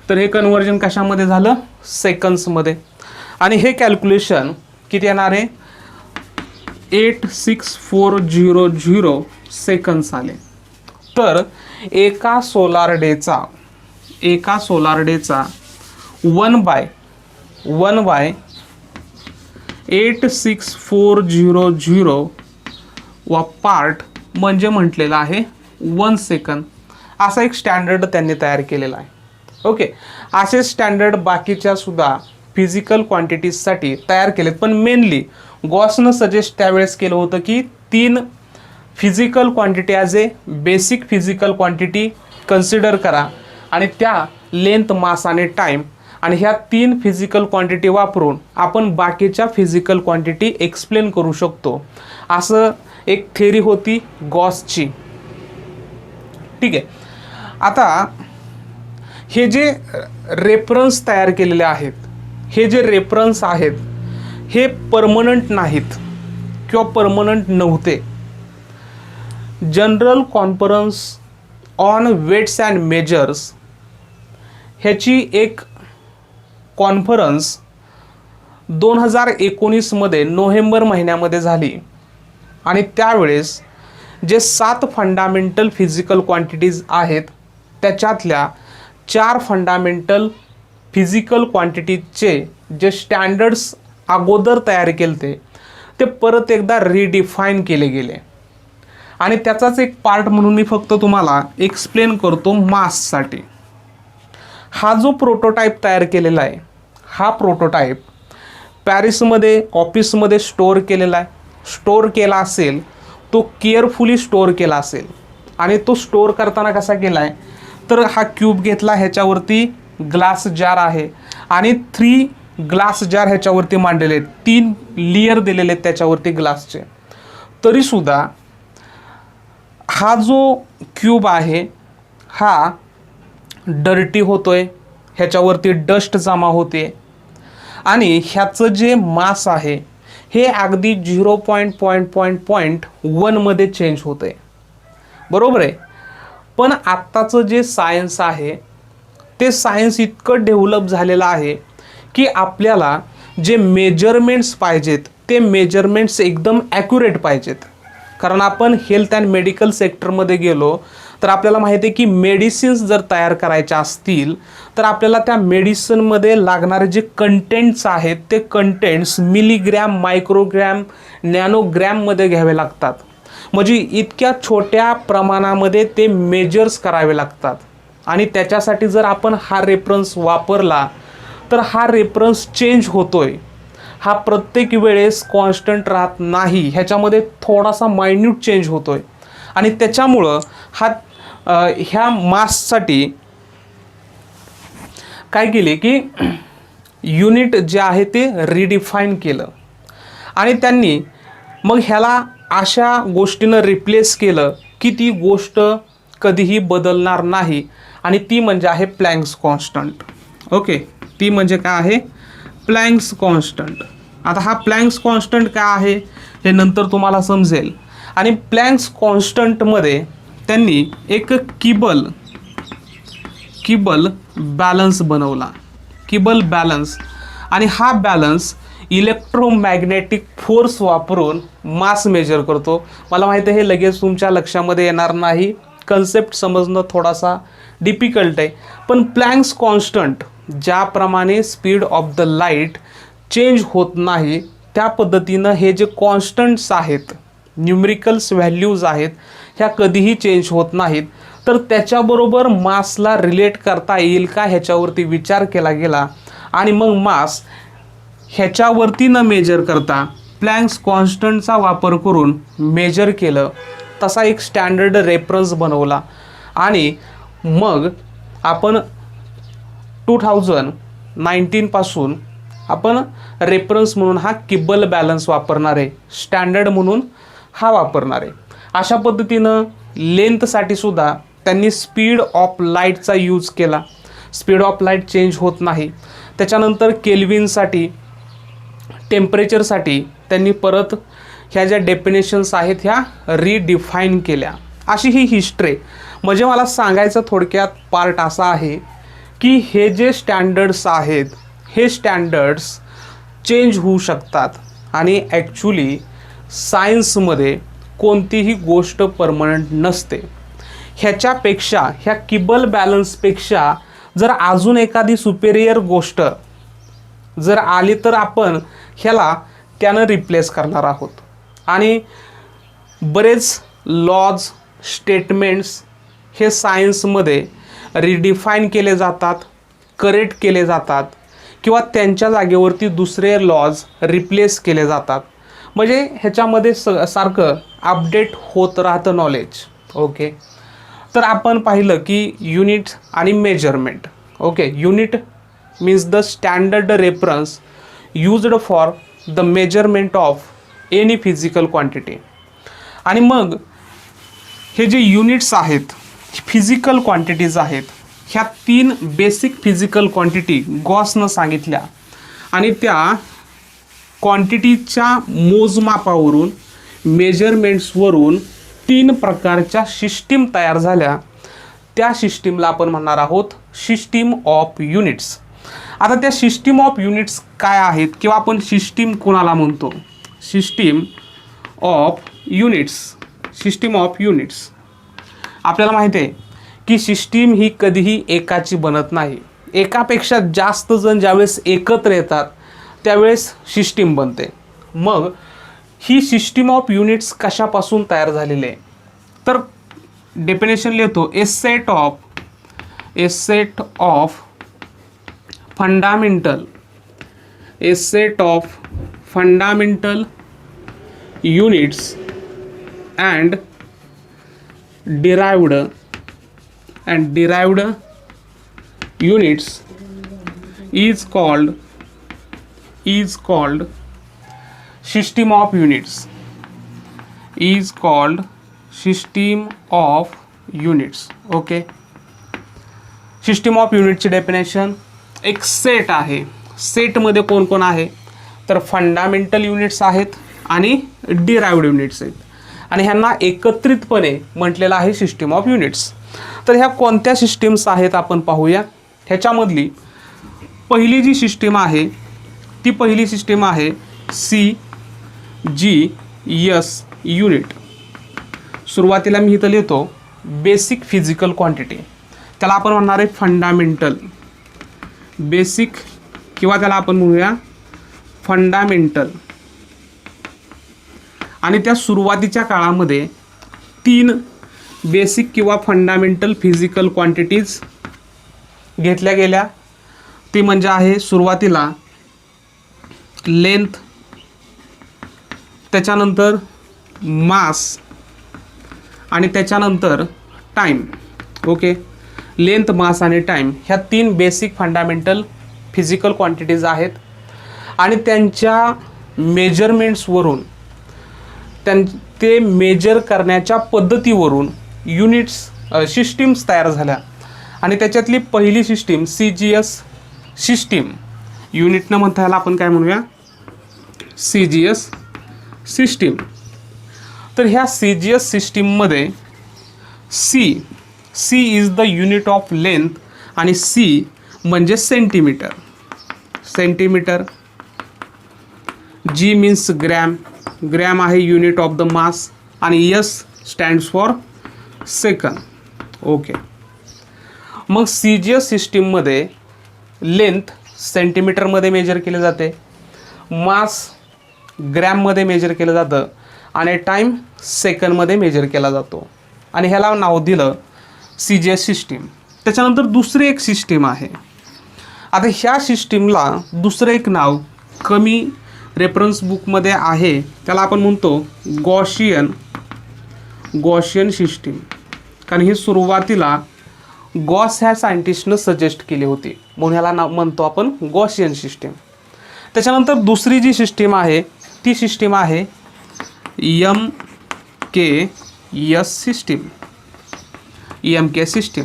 तर हे कन्वर्जन कशामध्ये झालं, सेकंड्समध्ये. आणि हे कॅल्क्युलेशन किती येणार आहे, 86400 सेकंड्स आले. तर एका सोलार डेचा 1/86400 वा पार्ट म्हणजे म्हटलेला आहे 1 सेकंद. असा एक स्टँडर्ड त्यांनी तयार केलेला आहे. ओके, असे स्टँडर्ड बाकीच्या सुद्धा फिजिकल क्वांटिटीजसाठी तयार केलेत, पण मेनली गॉसनं सजेस्ट त्यावेळेस केलं होतं की 3 फिजिकल क्वांटिटी ॲज ए बेसिक फिजिकल क्वांटिटी कन्सिडर करा, आणि त्या लेंथ, मास आणि टाईम, आणि ह्या 3 फिजिकल क्वांटिटी वापरून आपण बाकीच्या फिजिकल क्वांटिटी एक्सप्लेन करू शकतो. असं एक थेरी होती गॉसची. ठीक आहे, आता हे जे रेफरन्स तयार केलेले आहेत, हे जे रेफरन्स आहेत हे परमनंट नाहीत किंवा परमनंट नव्हते. General conference on weights and measures ह्याची एक कॉन्फरन्स 2019 मध्ये नोव्हेंबर महिन्यामध्ये झाली, आणि त्यावेळेस जे 7 फंडामेंटल फिजिकल क्वांटिटीज आहेत त्याच्यातल्या 4 फंडामेंटल फिजिकल क्वांटिटीजचे जे स्टँडर्ड्स अगोदर तयार केले ते परत एकदा रिडिफाईन केले गेले, आणि त्याचाच एक पार्ट म्हणून मी फक्त तुम्हाला एक्सप्लेन करतो माससाठी. हा जो प्रोटोटाईप तयार केलेला आहे, हा प्रोटोटाईप पॅरिसमध्ये ऑफिसमध्ये स्टोअर केलेला आहे. स्टोअर केला असेल तो केअरफुली स्टोअर केला असेल, आणि तो स्टोअर करताना कसा केला आहे, तर हा क्यूब घेतला, ह्याच्यावरती ग्लास जार आहे, आणि 3 ग्लास जार ह्याच्यावरती मांडलेले आहेत, 3 लेयर दिलेले आहेत त्याच्यावरती ग्लासचे. तरीसुद्धा हा जो क्यूब आहे हा डर्टी होतोय, ह्याच्यावरती डस्ट जमा होते, आणि ह्याचं जे मास आहे हे अगदी 0.1 मध्ये चेंज होतं आहे. बरोबर आहे. पण आत्ताचं जे सायन्स आहे ते सायन्स इतकं डेव्हलप झालेलं आहे की आपल्याला जे मेजरमेंट्स पाहिजेत ते मेजरमेंट्स एकदम ॲक्युरेट पाहिजेत. कारण आपण हेल्थ अँड मेडिकल सेक्टरमध्ये गेलो तर आपल्याला माहिती आहे की मेडिसिन्स जर तयार करायच्या असतील तर आपल्याला त्या मेडिसिनमध्ये लागणारे जे कंटेंट्स आहेत ते कंटेंट्स मिलीग्रॅम, मायक्रोग्रॅम, नॅनोग्रॅममध्ये घ्यावे लागतात. म्हणजे इतक्या छोट्या प्रमाणामध्ये ते मेजर्स करावे लागतात, आणि त्याच्यासाठी जर आपण हा रेफरन्स वापरला तर हा रेफरन्स चेंज होतोय. हा प्रत्येक वेळेस कॉन्स्टंट राहत नाही, ह्याच्यामध्ये थोडासा मायन्यूट चेंज होतोय, आणि त्याच्यामुळं ह्या माससाठी काय केले की युनिट जे आहे ते रिडिफाईन केलं, आणि त्यांनी मग ह्याला अशा गोष्टीनं रिप्लेस केलं की ती गोष्ट कधीही बदलणार नाही, आणि ती म्हणजे आहे प्लँक्स कॉन्स्टंट. ओके, ती म्हणजे काय आहे, प्लँक्स कॉन्स्टंट. आता हा प्लँक्स कॉन्स्टंट काय आहे हे नंतर तुम्हाला समजेल. आणि प्लँक्स कॉन्स्टंटमध्ये त्यांनी एक किबल बॅलन्स बनवला, किबल बॅलन्स, आणि हा बॅलन्स इलेक्ट्रोमॅग्नेटिक फोर्स वापरून मास मेजर करतो. मला माहिती आहे हे लगेच तुमच्या लक्षामध्ये येणार नाही, कन्सेप्ट समजणं थोडासा डिफिकल्ट आहे, पण प्लँक्स कॉन्स्टंट ज्याप्रमाणे speed of the light change होत नाही त्या पद्धतीनं हे जे कॉन्स्टंट्स आहेत, न्यूमरिकल्स व्हॅल्यूज आहेत, ह्या कधीही चेंज होत नाहीत. तर तर त्याच्याबरोबर मासला रिलेट करता येईल का ह्याच्यावरती विचार केला गेला आणि मग मास ह्याच्यावरती न मेजर करता प्लँक्स कॉन्स्टंटचा वापर करून मेजर केलं. तसा एक स्टँडर्ड रेफरन्स बनवला आणि मग आपण 2019 आपण रेफरन्स म्हणून हा किब्बल बॅलन्स वापरणार आहे, स्टँडर्ड म्हणून हा वापरणार आहे. अशा पद्धतीनं लेंथसाठी सुद्धा त्यांनी स्पीड ऑफ लाईटचा यूज केला. स्पीड ऑफ लाईट चेंज होत नाही. त्याच्यानंतर केल्विनसाठी, टेम्परेचरसाठी त्यांनी परत ह्या ज्या डेफिनेशन्स आहेत ह्या रिडिफाईन केल्या. अशी ही हिस्ट्री. म्हणजे मला सांगायचं थोडक्यात पार्ट असा आहे की हे जे स्टँडर्ड्स आहेत हे स्टँडर्ड्स चेंज होऊ शकतात आणि ॲक्च्युली सायन्समध्ये कोणतीही गोष्ट परमनंट नसते. ह्याच्यापेक्षा, ह्या किब्बल बॅलन्सपेक्षा जर अजून एखादी सुपेरियर गोष्ट जर आली तर आपण ह्याला त्यानं रिप्लेस करणार आहोत. आणि बरेच लॉज, स्टेटमेंट्स हे सायन्समध्ये रिडिफाईन केले जातात, करेक्ट केले जातात किंवा त्यांच्या जागेवरती दुसरे लॉज रिप्लेस केले जातात. म्हणजे ह्याच्यामध्ये सारखं अपडेट होत राहतं नॉलेज. ओके, तर आपण पाहिलं की युनिट आणि measurement. Okay, unit means the standard reference used for the measurement of any physical quantity. आणि मग हे जे युनिट्स आहेत, फिजिकल क्वांटिटीज आहेत, ह्या 3 बेसिक फिजिकल क्वांटिटी गॉसनं सांगितल्या आणि त्या क्वांटिटीच्या मोजमापावरून, मेजरमेंट्सवरून 3 प्रकारच्या सिस्टीम तयार झाल्या. त्या सिस्टीमला आपण म्हणणार आहोत सिस्टीम ऑफ युनिट्स. आता त्या सिस्टीम ऑफ युनिट्स काय आहेत किंवा आपण सिस्टीम कोणाला म्हणतो? System of units. System of units आपल्याला माहिती आहे की सिस्टीम ही कधीही एकाची बनत नाही. एकापेक्षा जास्त जण ज्यावेळेस एकत्र येतात त्यावेळेस सिस्टीम बनते. मग ही सिस्टीम ऑफ युनिट्स कशापासून तयार झालेली आहे? तर डेफिनेशन लिहितो, a set of fundamental units and derived units is called system of units. Okay, system of युनिटची डेफिनेशन, एक सेट आहे. सेटमध्ये कोण कोण आहे? तर फंडामेंटल युनिट्स आहेत आणि डिराइव्ड युनिट्स आहेत आणि ह्यांना एकत्रितपणे म्हटलेलं आहे सिस्टीम ऑफ युनिट्स. तर ह्या कोणत्या सिस्टीम्स आहेत आपण पाहूया. ह्याच्यामधली पहिली जी सिस्टीम आहे ती पहिली सिस्टीम आहे CGS युनिट. सुरुवातीला मी इथं लिहितो बेसिक फिजिकल क्वांटिटी. त्याला आपण म्हणणार आहे फंडामेंटल, बेसिक किंवा त्याला आपण म्हणूया फंडामेंटल. आणि त्या सुरुवातीच्या काळामध्ये 3 बेसिक किंवा फंडामेंटल फिजिकल क्वांटिटीज घेतल्या गेल्या. ती म्हणजे आहे सुरुवातीला लेंथ, त्याच्यानंतर मास आणि त्याच्यानंतर टाईम. ओके, लेंथ, मास आणि टाईम ह्या 3 बेसिक फंडामेंटल फिजिकल क्वांटिटीज आहेत आणि त्यांच्या मेजरमेंट्सवरून, ते मेजर करण्याच्या पद्धतीवरून युनिट्स, सिस्टीम्स तयार झाल्या. आणि त्याच्यातली पहिली सिस्टीम CGS सिस्टीम, युनिट न म्हणता याला आपण काय म्हणूया, CGS सिस्टीम. तर ह्या CGS सिस्टीममध्ये C is the unit of length आणि C म्हणजे सेंटीमीटर. G मीन्स ग्रॅम आहे युनिट ऑफ द मास आणि S stands for second. Okay, मग CGS सिस्टीममध्ये लेंथ सेंटीमीटरमध्ये मेजर केले जाते, मास ग्रॅममध्ये मेजर केलं जातं आणि टाईम सेकंडमध्ये मेजर केला जातो. आणि ह्याला नाव दिलं CGS सिस्टीम. त्याच्यानंतर दुसरी एक सिस्टीम आहे. आता ह्या सिस्टीमला दुसरं एक नाव कमी रेफरन्स बुकमध्ये आहे, त्याला आपण म्हणतो गॉशियन सिस्टीम. कारण ही सुरुवातीला गॉस ह्या सायंटिस्टनं सजेस्ट केली होती, म्हणून ह्याला नाव म्हणतो आपण गॉशियन सिस्टीम. त्याच्यानंतर दुसरी जी सिस्टीम आहे ती सिस्टीम आहे MKS system. MK system.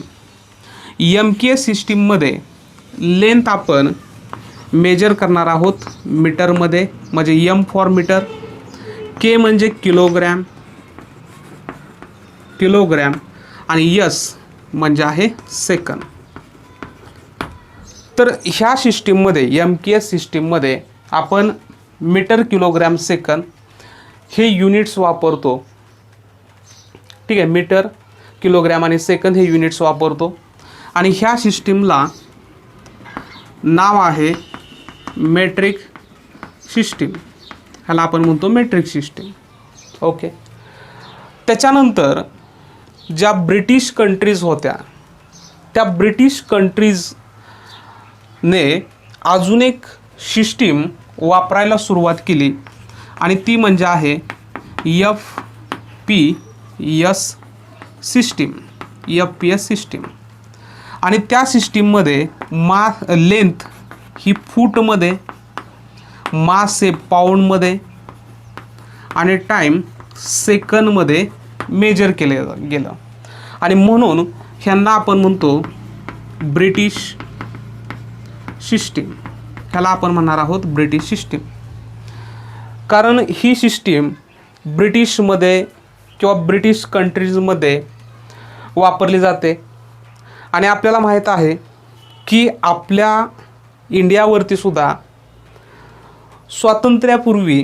MK सिस्टीममध्ये लेंथ आपण मेजर करणार आहोत मीटरमध्ये, म्हणजे M फॉर मीटर, K म्हणजे किलोग्रॅम आणि S म्हणजे आहे सेकंद. तर ह्या सिस्टीममध्ये MKS सिस्टीममध्ये आपण मीटर, किलोग्रॅम, सेकंद हे युनिट्स वापरतो. ठीक आहे, मीटर, किलोग्रॅम आणि सेकंद हे युनिट्स वापरतो. आणि ह्या सिस्टीमला नाव आहे मेट्रिक सिस्टीम. ह्याला आपण म्हणतो मेट्रिक सिस्टीम. ओके. त्याच्यानंतर ज्या ब्रिटिश कंट्रीज होत्या त्या ब्रिटिश कंट्रीजने अजून एक सिस्टीम वापरायला सुरुवात केली आणि ती म्हणजे आहे FPS सिस्टीम. FPS system. आणि त्या सिस्टीममध्ये लेंथ ही फूटमध्ये, मास हे पाऊंडमध्ये आणि टाईम सेकंदमध्ये मेजर केलं गेलं. आणि म्हणून ह्यांना आपण म्हणतो ब्रिटिश सिस्टीम. ह्याला आपण म्हणणार आहोत ब्रिटिश सिस्टीम. कारण ही सिस्टीम ब्रिटिशमध्ये किंवा ब्रिटिश कंट्रीजमध्ये वापरली जाते. आणि आपल्याला माहीत आहे की आपल्या इंडियावरती सुद्धा स्वातंत्र्यापूर्वी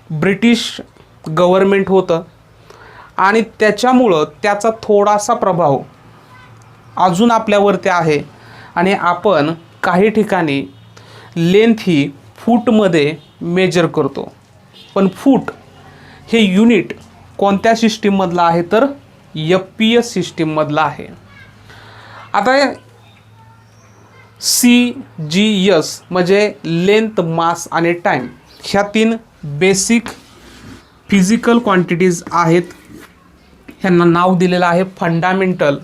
ब्रिटिश गव्हर्मेंट होतं आणि त्याच्यामुळं त्याचा थोडासा प्रभाव अजून आपल्यावरती आहे. आणि आपण काही ठिकाणी लेंथ ही फूटमध्ये मेजर करतो. पण फूट हे युनिट कोणत्या सिस्टीममधलं आहे तर FPS सिस्टीममधलं आहे. आता CGS म्हणजे लेंथ, मास आणि टाईम ह्या 3 बेसिक फिजिकल क्वांटिटीज आहेत. ह्यांना नाव दिलेलं आहे फंडामेंटल.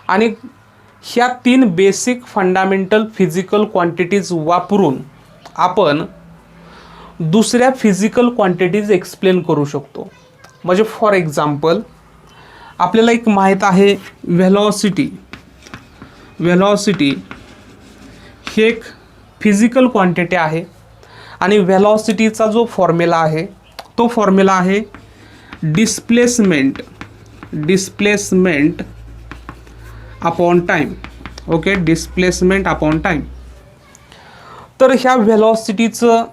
आणि ह्या 3 बेसिक फंडामेंटल फिजिकल क्वांटिटीज वापरून आपण दुसऱ्या फिजिकल क्वांटिटीज एक्सप्लेन करू शकतो. म्हणजे फॉर एक्झाम्पल आपल्याला एक माहीत आहे व्हेलॉसिटी हे एक फिजिकल क्वांटिटी आहे. आणि व्हेलॉसिटीचा जो फॉर्म्युला आहे तो फॉर्म्युला आहे displacement upon time. Okay, displacement upon time. तर ह्या व्हेलॉसिटीचं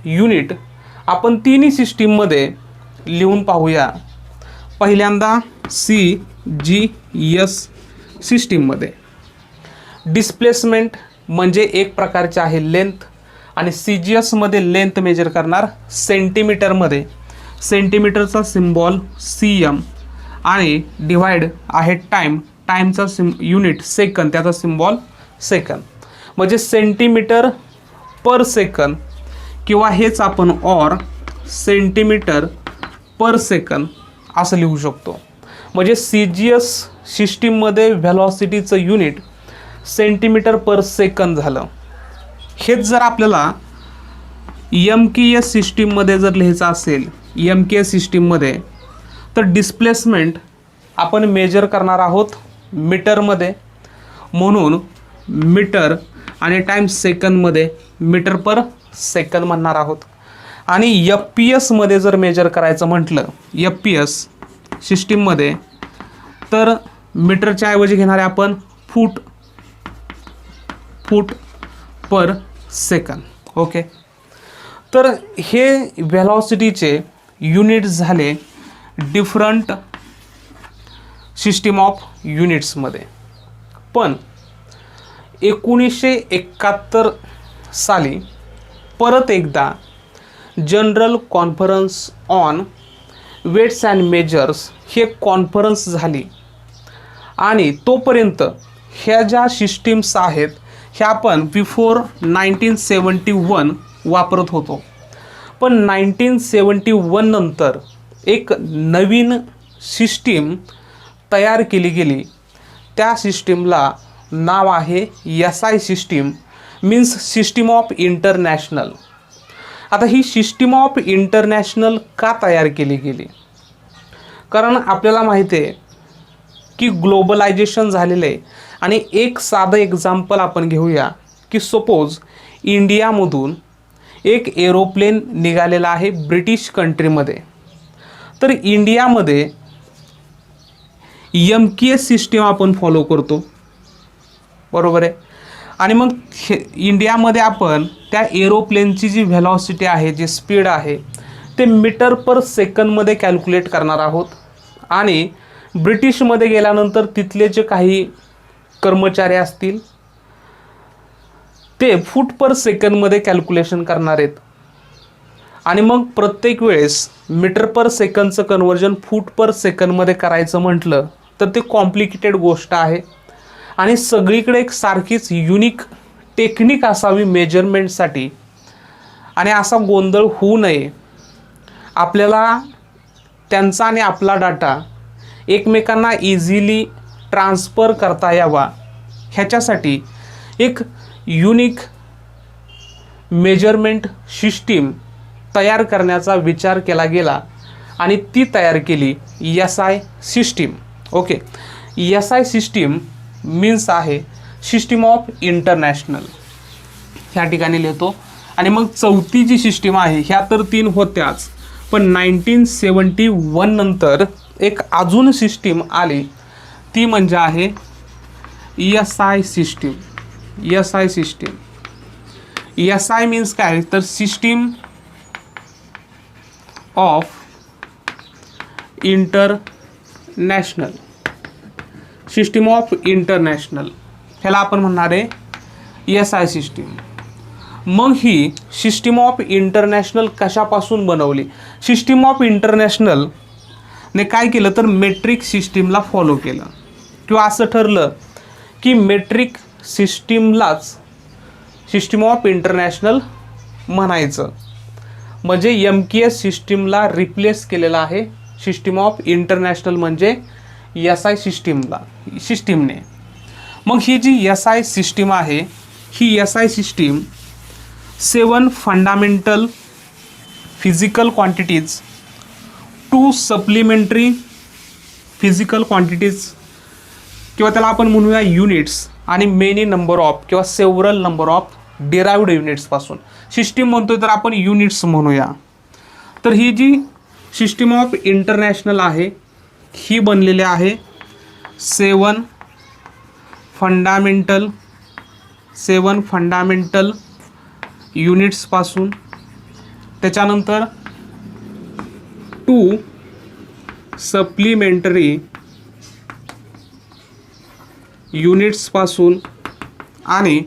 युनिट आपण तिन्ही सिस्टीममध्ये लिहून पाहूया. पहिल्यांदा CGS सिस्टीममध्ये डिस्प्लेसमेंट म्हणजे एक प्रकारचे आहे लेंथ. आणि CGSमध्ये लेंथ मेजर करणार सेंटीमीटरमध्ये. सेंटीमीटरचा सिम्बॉल CM आणि डिवाइड आहे टाईमचा युनिट सेकंद, त्याचा सिम्बॉल सेकंद. म्हणजे सेंटीमीटर पर सेकंद किंवा हेच आपण सेंटीमीटर पर सेकंद असं लिहू शकतो. म्हणजे CGS सिस्टीममध्ये व्हेलॉसिटीचं युनिट सेंटीमीटर पर सेकंद झालं. हेच जर आपल्याला MKS सिस्टीममध्ये जर लिहायचं असेल, MKS सिस्टीममध्ये, तर डिस्प्लेसमेंट आपण मेजर करणार आहोत मीटरमध्ये. म्हणून मीटर आणि टाईम सेकंदमध्ये मीटर पर सेकंद म्हणणार आहोत. आणि FPS जर मेजर करायचं म्हटलं FPS सिस्टीममध्ये तर मीटरच्या ऐवजी घेणारे आपण फूट पर सेकंद. ओके. तर हे व्हेलॉसिटीचे युनिट्स झाले डिफरंट सिस्टीम ऑफ युनिट्समध्ये. पण 1971 साली परत एकदा general conference on weights and measures हे कॉन्फरन्स झाली. आणि तोपर्यंत ह्या ज्या सिस्टीम्स आहेत ह्या आपण बिफोर 1971 वापरत होतो. पण 1971 नंतर एक नवीन सिस्टीम तयार केली गेली. त्या सिस्टीमला नाव आहे SI system, means system of international. आता ही सिस्टीम ऑफ इंटरनॅशनल का तयार केली गेली? कारण आपल्याला माहिती आहे की ग्लोबलायझेशन झालेलं आहे. आणि एक साधं एक्झाम्पल आपण घेऊया की सपोज इंडियामधून एक एरोप्लेन निघालेला आहे ब्रिटिश कंट्रीमध्ये. तर इंडियामध्ये MKS सिस्टीम आपण फॉलो करतो, बरोबर आहे. आणि मग इंडियामध्ये आपण त्या एरोप्लेनची जी व्हेलॉसिटी आहे, जी स्पीड आहे, ते मीटर पर सेकंदमध्ये कॅल्क्युलेट करणार आहोत. आणि ब्रिटिशमध्ये गेल्यानंतर तिथले जे काही कर्मचारी असतील ते फूट पर सेकंदमध्ये कॅल्क्युलेशन करणार आहेत. आणि मग प्रत्येक वेळेस मीटर पर सेकंदचं कन्वर्जन फूट पर सेकंदमध्ये करायचं म्हटलं तर ते कॉम्प्लिकेटेड गोष्ट आहे. आणि सगळीकडे एक सारखीच युनिक टेक्निक असावी मेजरमेंटसाठी. आणि असा गोंधळ होऊ नये, आपल्याला त्यांचा आणि आपला डाटा एकमेकांना इझिली ट्रान्सफर करता यावा ह्याच्यासाठी एक युनिक मेजरमेंट सिस्टीम तयार करण्याचा विचार केला गेला आणि ती तयार केली SI system. Okay, SI system means आहे सिस्टीम ऑफ इंटरनॅशनल, ह्या ठिकाणी लिहितो. आणि मग चौथी जी सिस्टीम आहे, ह्या तर 3 होत्याच, पण 1971 नंतर एक अजून सिस्टीम आली, ती म्हणजे आहे SI system. SI system, SI means काय तर system of international, system of international, ह्याला आपण म्हणणार आहे SI सिस्टीम. मग ही सिस्टीम ऑफ इंटरनॅशनल कशापासून बनवली? सिस्टीम ऑफ इंटरनॅशनल ने काय केलं तर मेट्रिक सिस्टीमला फॉलो केलं, किंवा असं ठरलं की मेट्रिक सिस्टीमलाच सिस्टीम ऑफ इंटरनॅशनल म्हणायचं. म्हणजे MKS सिस्टीमला रिप्लेस केलेला आहे सिस्टीम ऑफ इंटरनॅशनल म्हणजे SI सिस्टीमने. मग ही जी SI सिस्टीम आहे, ही SI system 7 fundamental physical quantities, 2 supplementary physical quantities, किंवा त्याला आपण म्हणूया युनिट्स, आणि मेनी नंबर ऑफ किंवा सेव्हरल नंबर ऑफ डिराइव्ड युनिट्सपासून. सिस्टीम म्हणतोय तर आपण युनिट्स म्हणूया. तर ही जी सिस्टीम ऑफ इंटरनॅशनल आहे ही बनलेली आहे 7 फंडामेंटल युनिट्सपासून. त्याच्यानंतर 2 सप्लिमेंटरी युनिट्सपासून आणि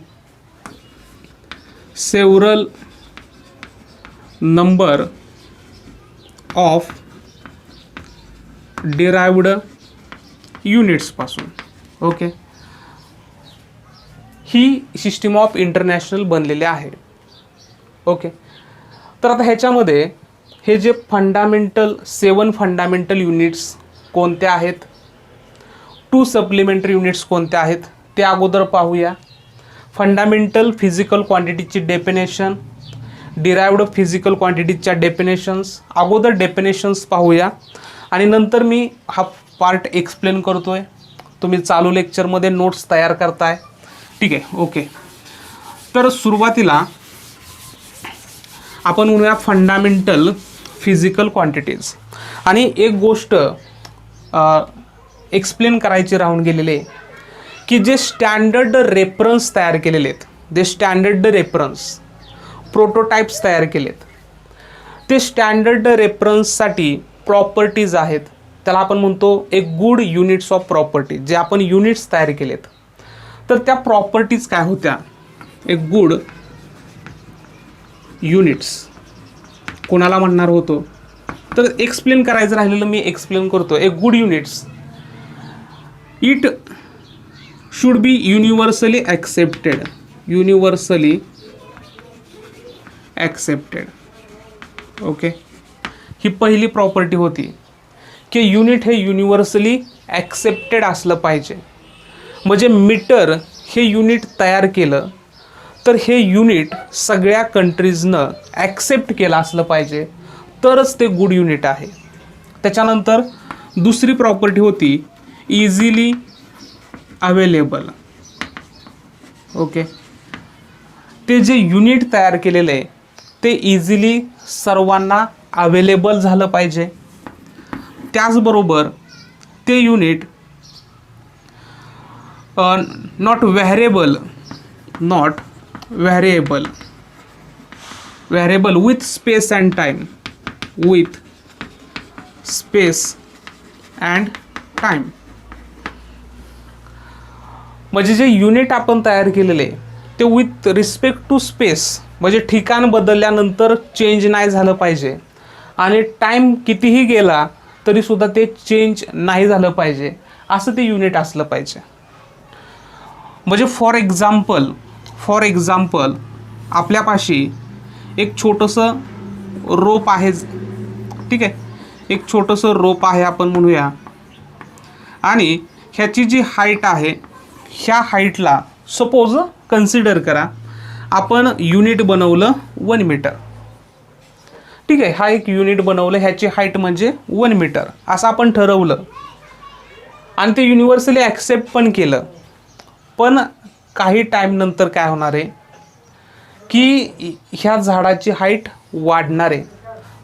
सेव्हरल नंबर ऑफ डिराइव्ड युनिट्सपासून. ओके, ही सिस्टीम ऑफ इंटरनॅशनल बनलेली आहे. ओके, तर आता ह्याच्यामध्ये हे जे 7 फंडामेंटल युनिट्स कोणते आहेत, 2 सप्लिमेंटरी युनिट्स कोणते आहेत ते अगोदर पाहूया. फंडामेंटल फिजिकल क्वांटिटीची डेफिनेशन, डिराइव्ड फिजिकल क्वांटिटीजच्या डेफिनेशन्स, अगोदर डेफिनेशन्स पाहूया आणि नंतर मी हा पार्ट एक्सप्लेन करतोय. तुम्ही चालू लेक्चरमध्ये नोट्स तयार करताय, ठीक आहे. ओके, तर सुरुवातीला आपण म्हणूया फंडामेंटल फिजिकल क्वांटिटीज. आणि एक गोष्ट एक्सप्लेन करायची राहून गेलेले की जे स्टँडर्ड रेफरन्स तयार केलेले आहेत, जे स्टँडर्ड रेफरन्स प्रोटोटाइप्स तयार केलेत, ते स्टँडर्ड रेफरन्ससाठी प्रॉपर्टीज आहेत, त्याला आपण म्हणतो एक गुड युनिट्स ऑफ प्रॉपर्टी. जे आपण युनिट्स तयार केलेत तर त्या प्रॉपर्टीज काय होत्या, एक गुड युनिट्स कोणाला म्हणणार होतो तर एक्सप्लेन करायचं राहिलेलं मी एक्सप्लेन करतो. एक good units, it should be universally accepted. Universally accepted. Okay, ही पहिली प्रॉपर्टी होती की युनिट हे युनिव्हर्सली ॲक्सेप्टेड असलं पाहिजे. म्हणजे मीटर हे युनिट तयार केलं तर हे युनिट सगळ्या कंट्रीजनं ॲक्सेप्ट केलं असलं पाहिजे, तरच ते गुड युनिट आहे. त्याच्यानंतर दुसरी प्रॉपर्टी होती इझिली अवेलेबल. ओके, ते जे युनिट तयार केलेलं आहे ते इझिली सर्वांना अवेलेबल झालं पाहिजे. त्याचबरोबर ते unit not variable with space and time. म्हणजे जे युनिट आपण तयार केलेले ते विथ रिस्पेक्ट टू स्पेस, म्हणजे ठिकाण बदलल्यानंतर चेंज नाही झालं पाहिजे आणि टाईम कितीही गेला तरीसुद्धा ते चेंज नाही झालं पाहिजे, असं ते युनिट असलं पाहिजे. म्हणजे फॉर एक्झाम्पल आपल्यापाशी एक छोटंसं रोप आहे. ठीक आहे, एक छोटंसं रोप आहे आपण म्हणूया, आणि ह्याची जी हाईट आहे ह्या हाईटला सपोज कन्सिडर करा आपण युनिट बनवलं 1 मीटर. ठीक आहे, हा एक युनिट बनवलं, ह्याची हाईट म्हणजे 1 मीटर असं आपण ठरवलं आणि ते युनिव्हर्सली ॲक्सेप्ट पण केलं. पण काही टाईम नंतर काय होणार आहे की ह्या झाडाची हाईट वाढणार आहे.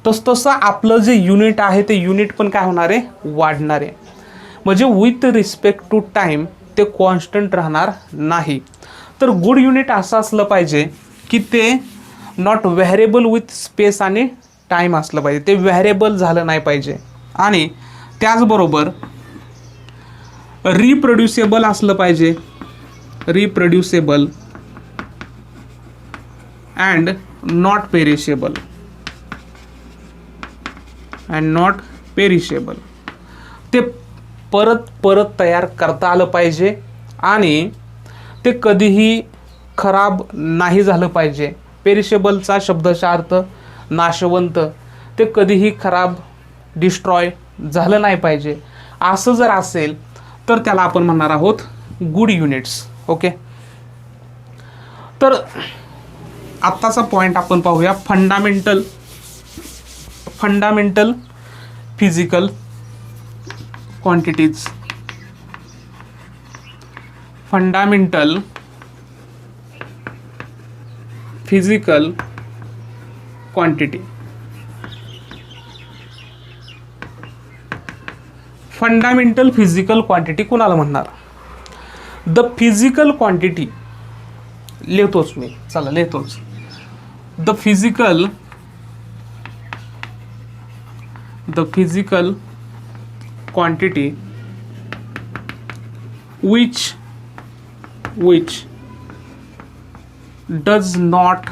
तसं आपलं जे युनिट आहे ते युनिट पण काय होणार आहे, वाढणार आहे. म्हणजे विथ रिस्पेक्ट टू टाईम ते कॉन्स्टंट राहणार नाही. तर गुड युनिट असं असलं पाहिजे की ते नॉट व्हॅरिएबल विथ स्पेस आणि टाईम असलं पाहिजे, ते व्हॅरिएबल झालं नाही पाहिजे. आणि त्याचबरोबर रिप्रोड्युसेबल असलं पाहिजे. रिप्रोड्युसेबल अँड नॉट पेरिशेबल. ते परत तयार करता आलं पाहिजे आणि ते कधीही खराब नाही झालं पाहिजे. पेरिशेबलचा शब्दचा अर्थ नाशवंत. ते कधीही खराब डिस्ट्रॉय झालं नाही पाहिजे. असं जर असेल तर त्याला आपण म्हणणार आहोत गुड युनिट्स. ओके, तर आत्ताचा पॉईंट आपण पाहूया fundamental physical quantities. Fundamental physical quantity. Fundamental physical quantity कोणाला म्हणणार? द फिजिकल क्वांटिटी लिहितोच मी, चला लिहितोच. The physical quantity which does not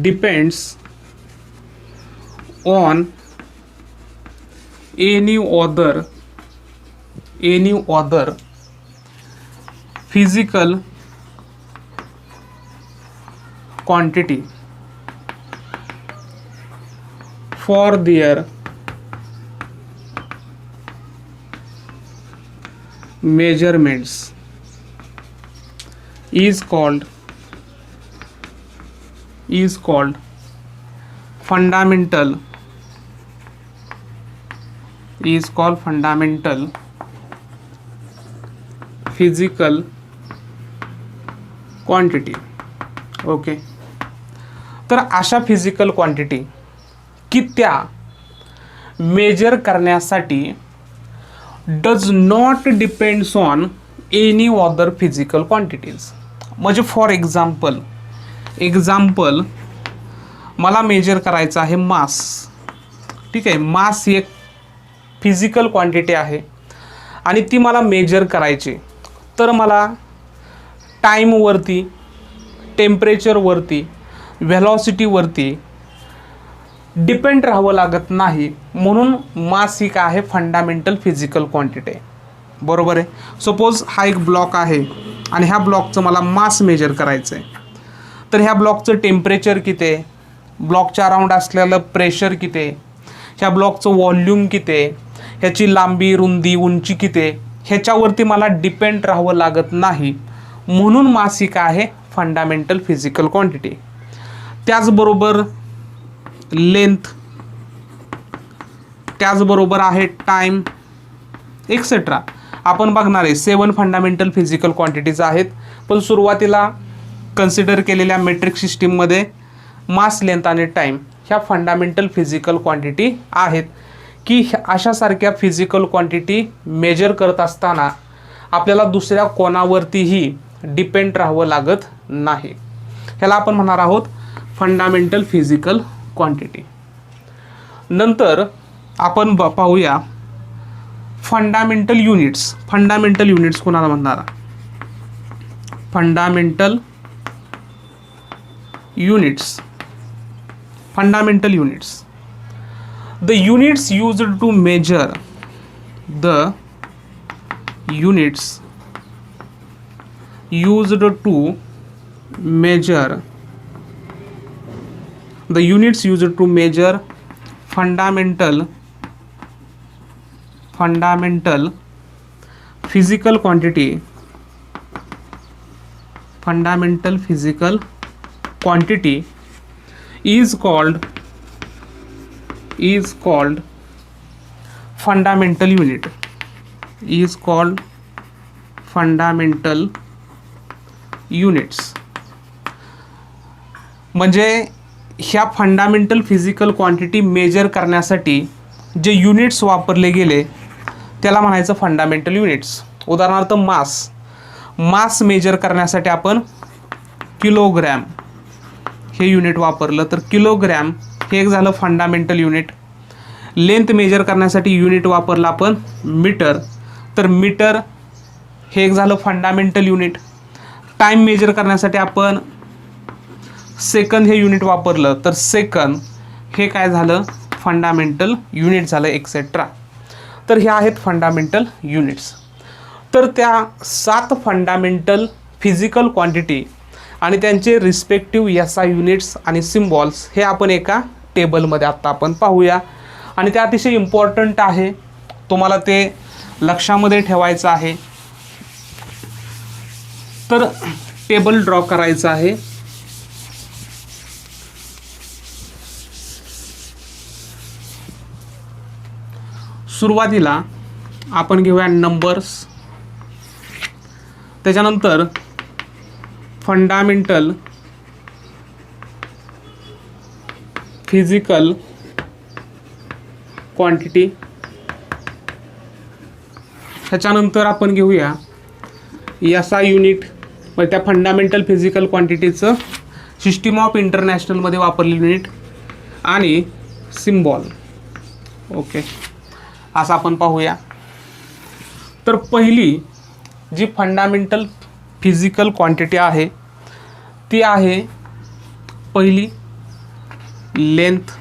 depends on any other physical quantity for their measurements is called fundamental physical quantity. Okay, तर अशा फिजिकल क्वांटिटी की त्या मेजर करण्यासाठी does not depends on any other physical quantities. म्हणजे फॉर एक्झाम्पल मला मेजर करायचं आहे मास. ठीक आहे, मास ही एक फिजिकल क्वांटिटी आहे आणि ती मला मेजर करायची. तर मला टाईमवरती, टेम्परेचरवरती, व्हेलॉसिटीवरती डिपेंड राहावं लागत नाही. म्हणून मास ही काय आहे, फंडामेंटल फिजिकल क्वांटिटी आहे. बरोबर आहे. सपोज हा एक ब्लॉक आहे आणि ह्या ब्लॉकचं मला मास मेजर करायचं आहे. तर ह्या ब्लॉकचं टेम्परेचर किती आहे, ब्लॉकच्या अराउंड असलेलं प्रेशर किती आहे, ह्या ब्लॉकचं व्हॉल्यूम किती आहे, ह्याची लांबी रुंदी उंची किती आहे, ह्याच्यावरती मला डिपेंड राहावं लागत नाही. म्हणून मास ही काय आहे, फंडामेंटल फिजिकल क्वांटिटी. त्याचबरोबर लेंथ, त्याचबरोबर आहे टाईम एक्सेट्रा. आपण बघणार आहे 7 फंडामेंटल फिजिकल क्वांटिटीज आहेत. पण सुरुवातीला कन्सिडर केलेल्या मेट्रिक सिस्टीममध्ये मास, लेंथ आणि टाईम ह्या फंडामेंटल फिजिकल क्वांटिटी आहेत की अशासारख्या फिजिकल क्वांटिटी मेजर करत असताना आपल्याला दुसऱ्या कोणावरतीही डिपेंड राहावं लागत नाही. ह्याला आपण म्हणणार आहोत फंडामेंटल फिजिकल क्वांटिटी. नंतर आपण पाहूया फंडामेंटल युनिट्स. फंडामेंटल युनिट्स कोणाला म्हणणार, fundamental units. Fundamental units, the units used to measure, the units used to measure, the units used to measure fundamental physical quantity, fundamental physical quantity is called fundamental unit, is called fundamental units. म्हणजे ह्या फंडामेंटल फिजिकल क्वांटिटी मेजर करण्यासाठी जे युनिट्स वापरले गेले त्याला म्हणायचं फंडामेंटल युनिट्स. उदाहरणार्थ मास मेजर करण्यासाठी आपण किलोग्रॅम हे युनिट वापरलं, तर किलोग्रॅम हे एक झालं फंडामेंटल युनिट. लेंथ मेजर करण्यासाठी युनिट वापरलं आपण मीटर, तर मीटर हे एक झालं फंडामेंटल युनिट. टाईम मेजर करण्यासाठी आपण सेकंद हे युनिट वापरलं, तर सेकंद हे काय झालं, फंडामेंटल युनिट झालं एक्सेट्रा. तर हे आहेत फंडामेंटल युनिट्स. तर त्या 7 फंडामेंटल फिजिकल क्वांटिटी आणि त्यांचे रिस्पेक्टिव्ह SI युनिट्स आणि सिम्बॉल्स हे आपण एका टेबलमध्ये आत्ता आपण पाहूया. आणि ते अतिशय इम्पॉर्टंट आहे, तुम्हाला ते लक्षामध्ये ठेवायचं आहे. तर टेबल ड्रॉ करायचं आहे. सुरुवातीला आपण घेऊया नंबर्स, त्याच्यानंतर फंडामेंटल फिजिकल क्वांटिटी, त्याच्यानंतर आपण घेऊया SI युनिट, म्हणजे त्या फंडामेंटल फिजिकल क्वांटिटीचं सिस्टीम ऑफ इंटरनॅशनलमध्ये वापरलेलं युनिट आणि सिम्बॉल. ओके, असं आपण पाहूया. तर पहिली जी फंडामेंटल फिजिकल क्वांटिटी आहे ती आहे पहिली लेंथ.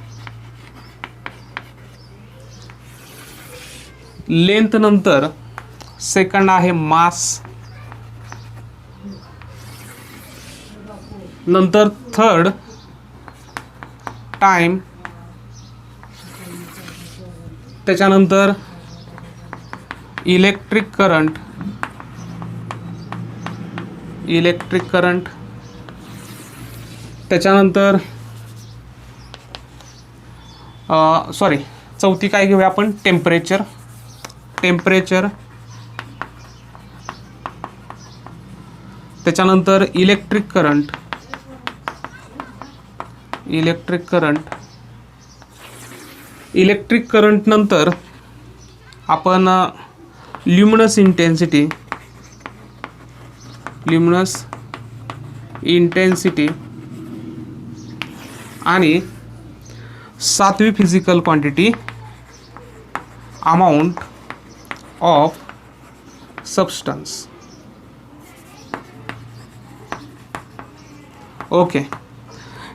लेंथ नंतर सेकंड आहे मास, नंतर थर्ड टाइम, त्याच्यानंतर इलेक्ट्रिक करंट, त्याच्यानंतर चौथी काय घेऊया आपण, टेम्परेचर. त्याच्यानंतर इलेक्ट्रिक करंट, इलेक्ट्रिक करंट नंतर आपण ल्युमिनस इंटेन्सिटी आणि 7वी physical quantity amount of substance. Okay,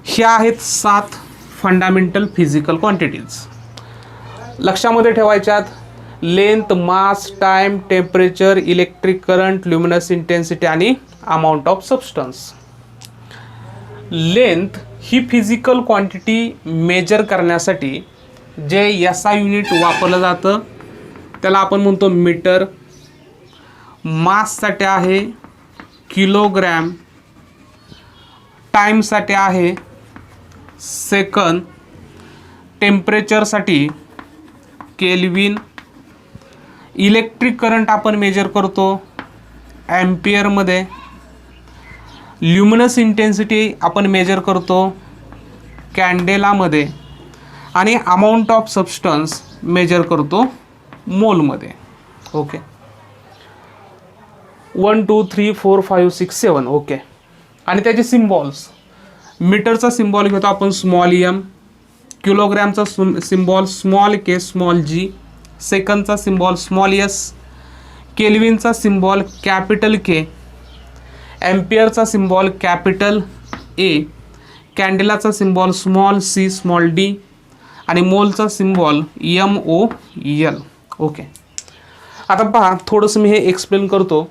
ह्या आहेत 7 फंडामेंटल फिजिकल क्वांटिटीज. लक्षामध्ये ठेवायच्यात length, mass, time, temperature, electric current, luminous intensity आणि अमाऊंट ऑफ सबस्टन्स. लेंथ ही फिजिकल क्वांटिटी मेजर करण्यासाठी जे SI युनिट वापरलं जातं त्याला आपण म्हणतो मीटर. माससाठी आहे किलोग्रॅम, टाईमसाठी आहे सेकंद, टेम्परेचरसाठी केल्विन, इलेक्ट्रिक करंट आपण मेजर करतो ॲम्पियरमध्ये, ल्युमिनस इंटेन्सिटी आपण मेजर करतो कॅन्डेलामध्ये आणि अमाऊंट ऑफ सबस्टन्स मेजर करतो मोलमध्ये. ओके, 1 2 3 4 5 6 7. ओके, आणि त्याचे सिम्बॉल्स. मीटरचा सिम्बॉल घेतो आपण स्मॉल m, किलोग्रॅमचा symbol small k small g, सेकंदचा सिम्बॉल स्मॉल s, केल्विनचा सिम्बॉल कॅपिटल K, ॲम्पियरचा सिम्बॉल कॅपिटल A, कॅन्डेलाचा symbol small c small d आणि मोलचा सिम्बॉल MOL. ओके, आता पहा थोडंसं मी हे एक्सप्लेन करतो.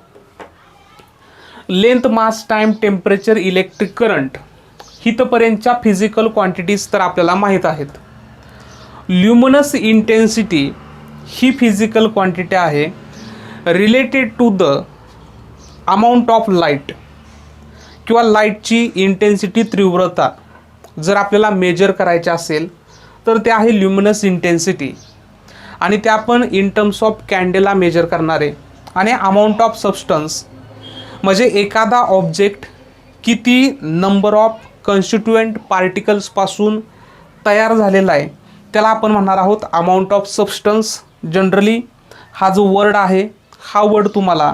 Length, mass, time, temperature, electric current हितपर्यंतच्या फिजिकल क्वांटिटीज तर आपल्याला माहीत आहेत. ल्युमिनस इंटेन्सिटी ही फिजिकल क्वांटिटी आहे related to the amount of light किंवा लाईटची इंटेन्सिटी, तीव्रता जर आपल्याला मेजर करायची असेल तर ते आहे ल्युमिनस इंटेन्सिटी आणि ते आपण इन टर्म्स ऑफ कॅन्डेला मेजर करणार आहे. आणि अमाऊंट ऑफ सबस्टन्स म्हणजे एखादा ऑब्जेक्ट किती नंबर ऑफ कन्स्टिट्युएंट पार्टिकल्सपासून तयार झालेला आहे त्याला आपण म्हणणार आहोत अमाऊंट ऑफ सबस्टन्स. जनरली हा जो वर्ड आहे हा वर्ड तुम्हाला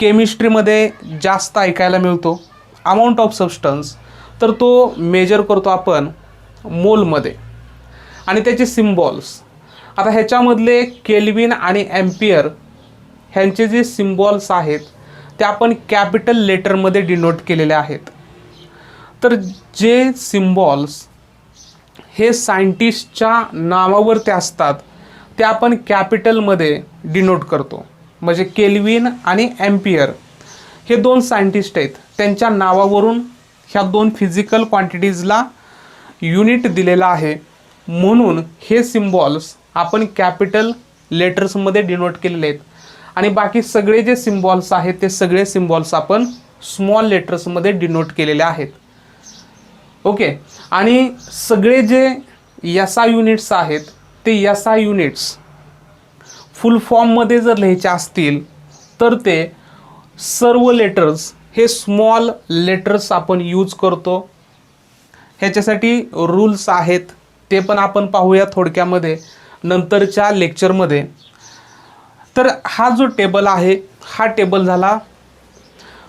केमिस्ट्रीमध्ये जास्त ऐकायला मिळतो. अमाऊंट ऑफ सबस्टन्स तर तो मेजर करतो आपण मोलमध्ये. आणि त्याचे सिम्बॉल्स, आता ह्याच्यामधले केल्विन आणि ॲम्पियर ह्यांचे जे सिम्बॉल्स आहेत ते आपण कॅपिटल लेटरमध्ये डिनोट केलेले आहेत. तर जे सिम्बॉल्स हे सायंटिस्टच्या नावावरती असतात ते आपण कॅपिटलमध्ये डिनोट करतो. म्हणजे केल्विन आणि ॲम्पियर हे दोन सायंटिस्ट आहेत, त्यांच्या नावावरून ह्या दोन फिजिकल क्वांटिटीजला युनिट दिलेला आहे म्हणून हे सिम्बॉल्स आपण कॅपिटल लेटर्समध्ये डिनोट केलेले आहेत. आणि बाकी सगळे जे सिम्बॉल्स आहेत ते सगळे सिम्बॉल्स आपण स्मॉल लेटर्समध्ये डिनोट केलेले आहेत. ओके, आणि सगळे जे SI युनिट्स आहेत ते SI युनिट्स फुल फॉर्ममध्ये जर लिहायचे असतील तर ते सर्व लेटर्स हे स्मॉल लेटर्स आपण यूज करतो. ह्याच्यासाठी रूल्स आहेत ते पण आपण पाहूया थोडक्यामध्ये नंतरच्या लेक्चरमध्ये. तर हा जो टेबल आहे हा टेबल झाला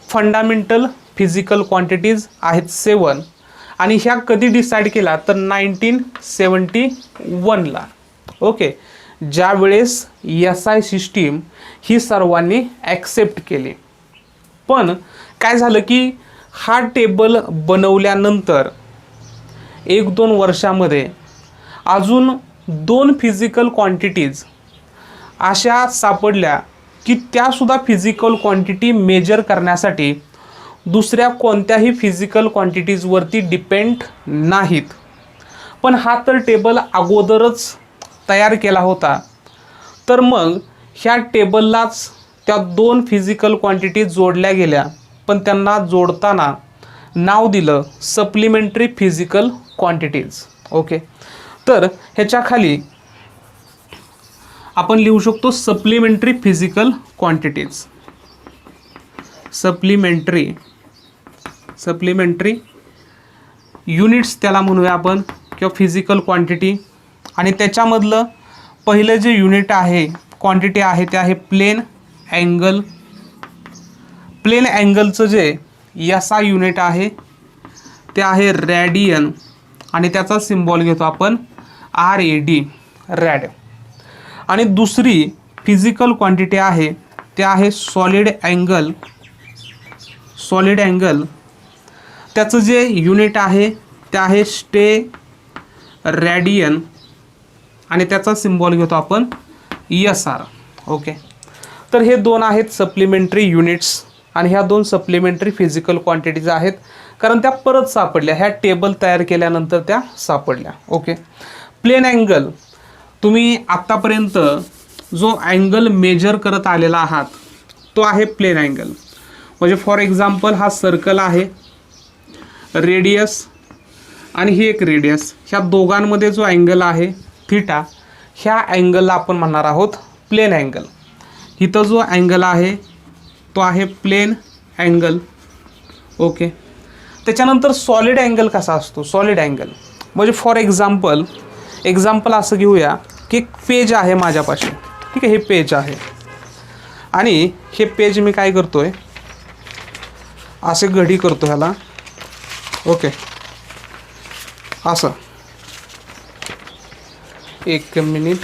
फंडामेंटल फिजिकल क्वांटिटीज आहेत 7 आणि ह्या कधी डिसाईड केला तर 1971ला. ओके, ज्यावेळेस SI सिस्टीम ही सर्वांनी ॲक्सेप्ट केली. पण काय झालं की हा टेबल बनवल्यानंतर 1-2 वर्षामध्ये अजून 2 फिजिकल क्वांटिटीज अशा सापडल्या की त्यासुद्धा फिजिकल क्वांटिटी मेजर करण्यासाठी दुसऱ्या कोणत्याही फिजिकल क्वांटिटीजवरती डिपेंड नाहीत. पण हा तर टेबल अगोदरच तयार केला होता. तर मग ह्या टेबललाच त्या 2 फिजिकल क्वांटिटीज जोडल्या गेल्या पण त्यांना जोडताना नाव दिलं सप्लिमेंटरी फिजिकल क्वांटिटीज. ओके, तर ह्याच्या खाली आपण लिहू शकतो supplementary physical quantities. Supplementary units त्याला म्हणूया आपण किंवा फिजिकल क्वांटिटी. आणि त्याच्यामधलं पहिलं जे युनिट आहे क्वांटिटी आहे ते आहे प्लेन अँगल. प्लेन अँगलचं जे SI युनिट आहे ते आहे रॅडियन आणि त्याचा सिम्बॉल घेतो आपण RAD, रॅड. आणि दुसरी फिजिकल क्वांटिटी आहे ते आहे सॉलिड अँगल. त्याचं जे युनिट आहे ते आहे स्टे रॅडियन आणि त्याचा सिम्बॉल घेतो आपण ESR. ओके, तर हे दोन आहेत सप्लिमेंटरी युनिट्स आणि ह्या दोन सप्लिमेंटरी फिजिकल क्वांटिटीज आहेत, कारण त्या परत सापडल्या, ह्या टेबल तयार केल्यानंतर त्या सापडल्या. ओके, प्लेन अँगल तुम्ही आत्तापर्यंत जो अँगल मेजर करत आलेला आहात तो आहे प्लेन अँगल. म्हणजे फॉर एक्झाम्पल हा सर्कल आहे, रेडियस आणि ही एक रेडियस, ह्या दोघांमध्ये जो अँगल आहे थीटा, ह्या अँगलला आपण म्हणणार आहोत प्लेन अँगल. इथं जो अँगल आहे तो आहे प्लेन अँगल. ओके, त्याच्यानंतर सॉलिड अँगल कसा असतो? सॉलिड अँगल म्हणजे फॉर एक्झाम्पल असं घेऊया की एक पेज आहे माझ्यापाशी, ठीक आहे, हे पेज आहे आणि हे पेज मी काय करतोय, असे घडी करतो ह्याला. ओके, असं, एक मिनिट.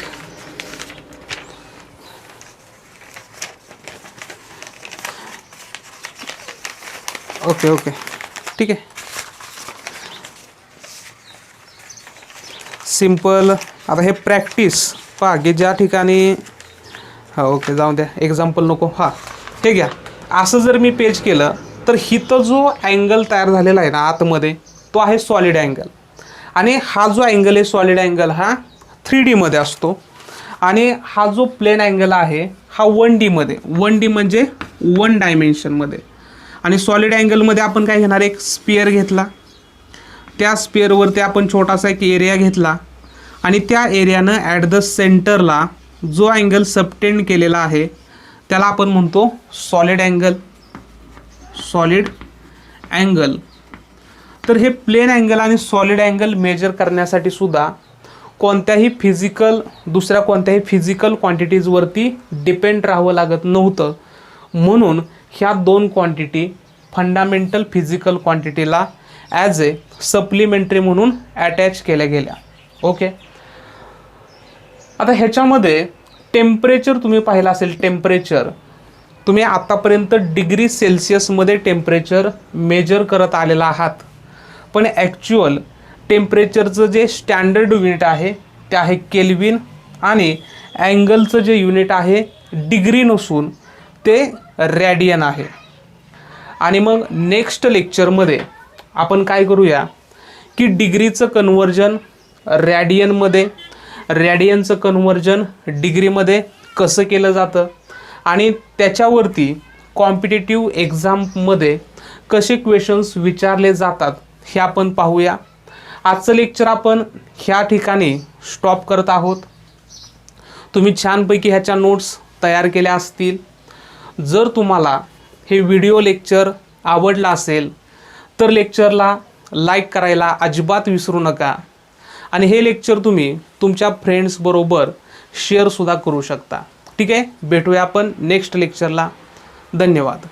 ओके ओके, ठीक आहे, सिंपल. आता हे प्रॅक्टिस पहा की ज्या ठिकाणी, हां ओके जाऊ द्या, एक्झाम्पल नको. हां हे घ्या, असं जर मी पेज केलं तर इथं जो अँगल तयार झालेला आहे ना आतमध्ये तो आहे सॉलिड अँगल, आणि हा जो अँगल आहे सॉलिड अँगल हा 3D मध्ये असतो, आणि हा जो प्लेन अँगल आहे हा 1D मध्ये, 1D म्हणजे 1 डायमेन्शनमध्ये. आणि सॉलिड अँगलमध्ये आपण काय घेणार, एक स्पिअर घेतला, त्या स्पिअरवरती आपण छोटासा एक एरिया घेतला आणि त्या एरियानं ॲट द सेंटरला जो अँगल सबटेंड केलेला आहे त्याला आपण म्हणतो सॉलिड अँगल. Solid angle. तर हे प्लेन अँगल आणि सॉलिड अँगल मेजर करण्यासाठी सुद्धा दुसऱ्या कोणत्याही फिजिकल क्वांटिटीजवरती डिपेंड राहावं लागत नव्हतं, म्हणून ह्या दोन क्वांटिटी फंडामेंटल फिजिकल क्वांटिटीला ॲज ए सप्लिमेंटरी म्हणून अटॅच केल्या गेल्या. ओके, आता ह्याच्यामध्ये टेम्परेचर तुम्ही पाहिलं असेल, टेम्परेचर तुम्ही आतापर्यंत डिग्री सेल्सिअसमध्ये टेम्परेचर मेजर करत आलेला आहात, पण ॲक्च्युअल टेम्परेचरचं जे स्टँडर्ड युनिट आहे ते आहे केल्विन, आणि अँगलचं जे युनिट आहे डिग्री नसून ते रॅडियन आहे. आणि मग नेक्स्ट लेक्चरमध्ये आपण काय करूया की डिग्रीचं कन्व्हर्जन रॅडियनमध्ये, रॅडियनचं कन्व्हर्जन डिग्रीमध्ये कसं केलं जातं आणि त्याच्यावरती कॉम्पिटिटिव्ह एक्झाममध्ये कसे क्वेश्चन्स विचारले जातात हे आपण पाहूया. आजचं लेक्चर आपण ह्या ठिकाणी स्टॉप करत आहोत. तुम्ही छानपैकी ह्याच्या नोट्स तयार केल्या असतील. जर तुम्हाला हे व्हिडिओ लेक्चर आवडला असेल तर लेक्चरला लाईक करायला अजिबात विसरू नका, आणि हे लेक्चर तुम्ही तुमच्या फ्रेंड्सबरोबर शेअरसुद्धा करू शकता. ठीक आहे, भेटूया आपण नेक्स्ट लेक्चरला. धन्यवाद.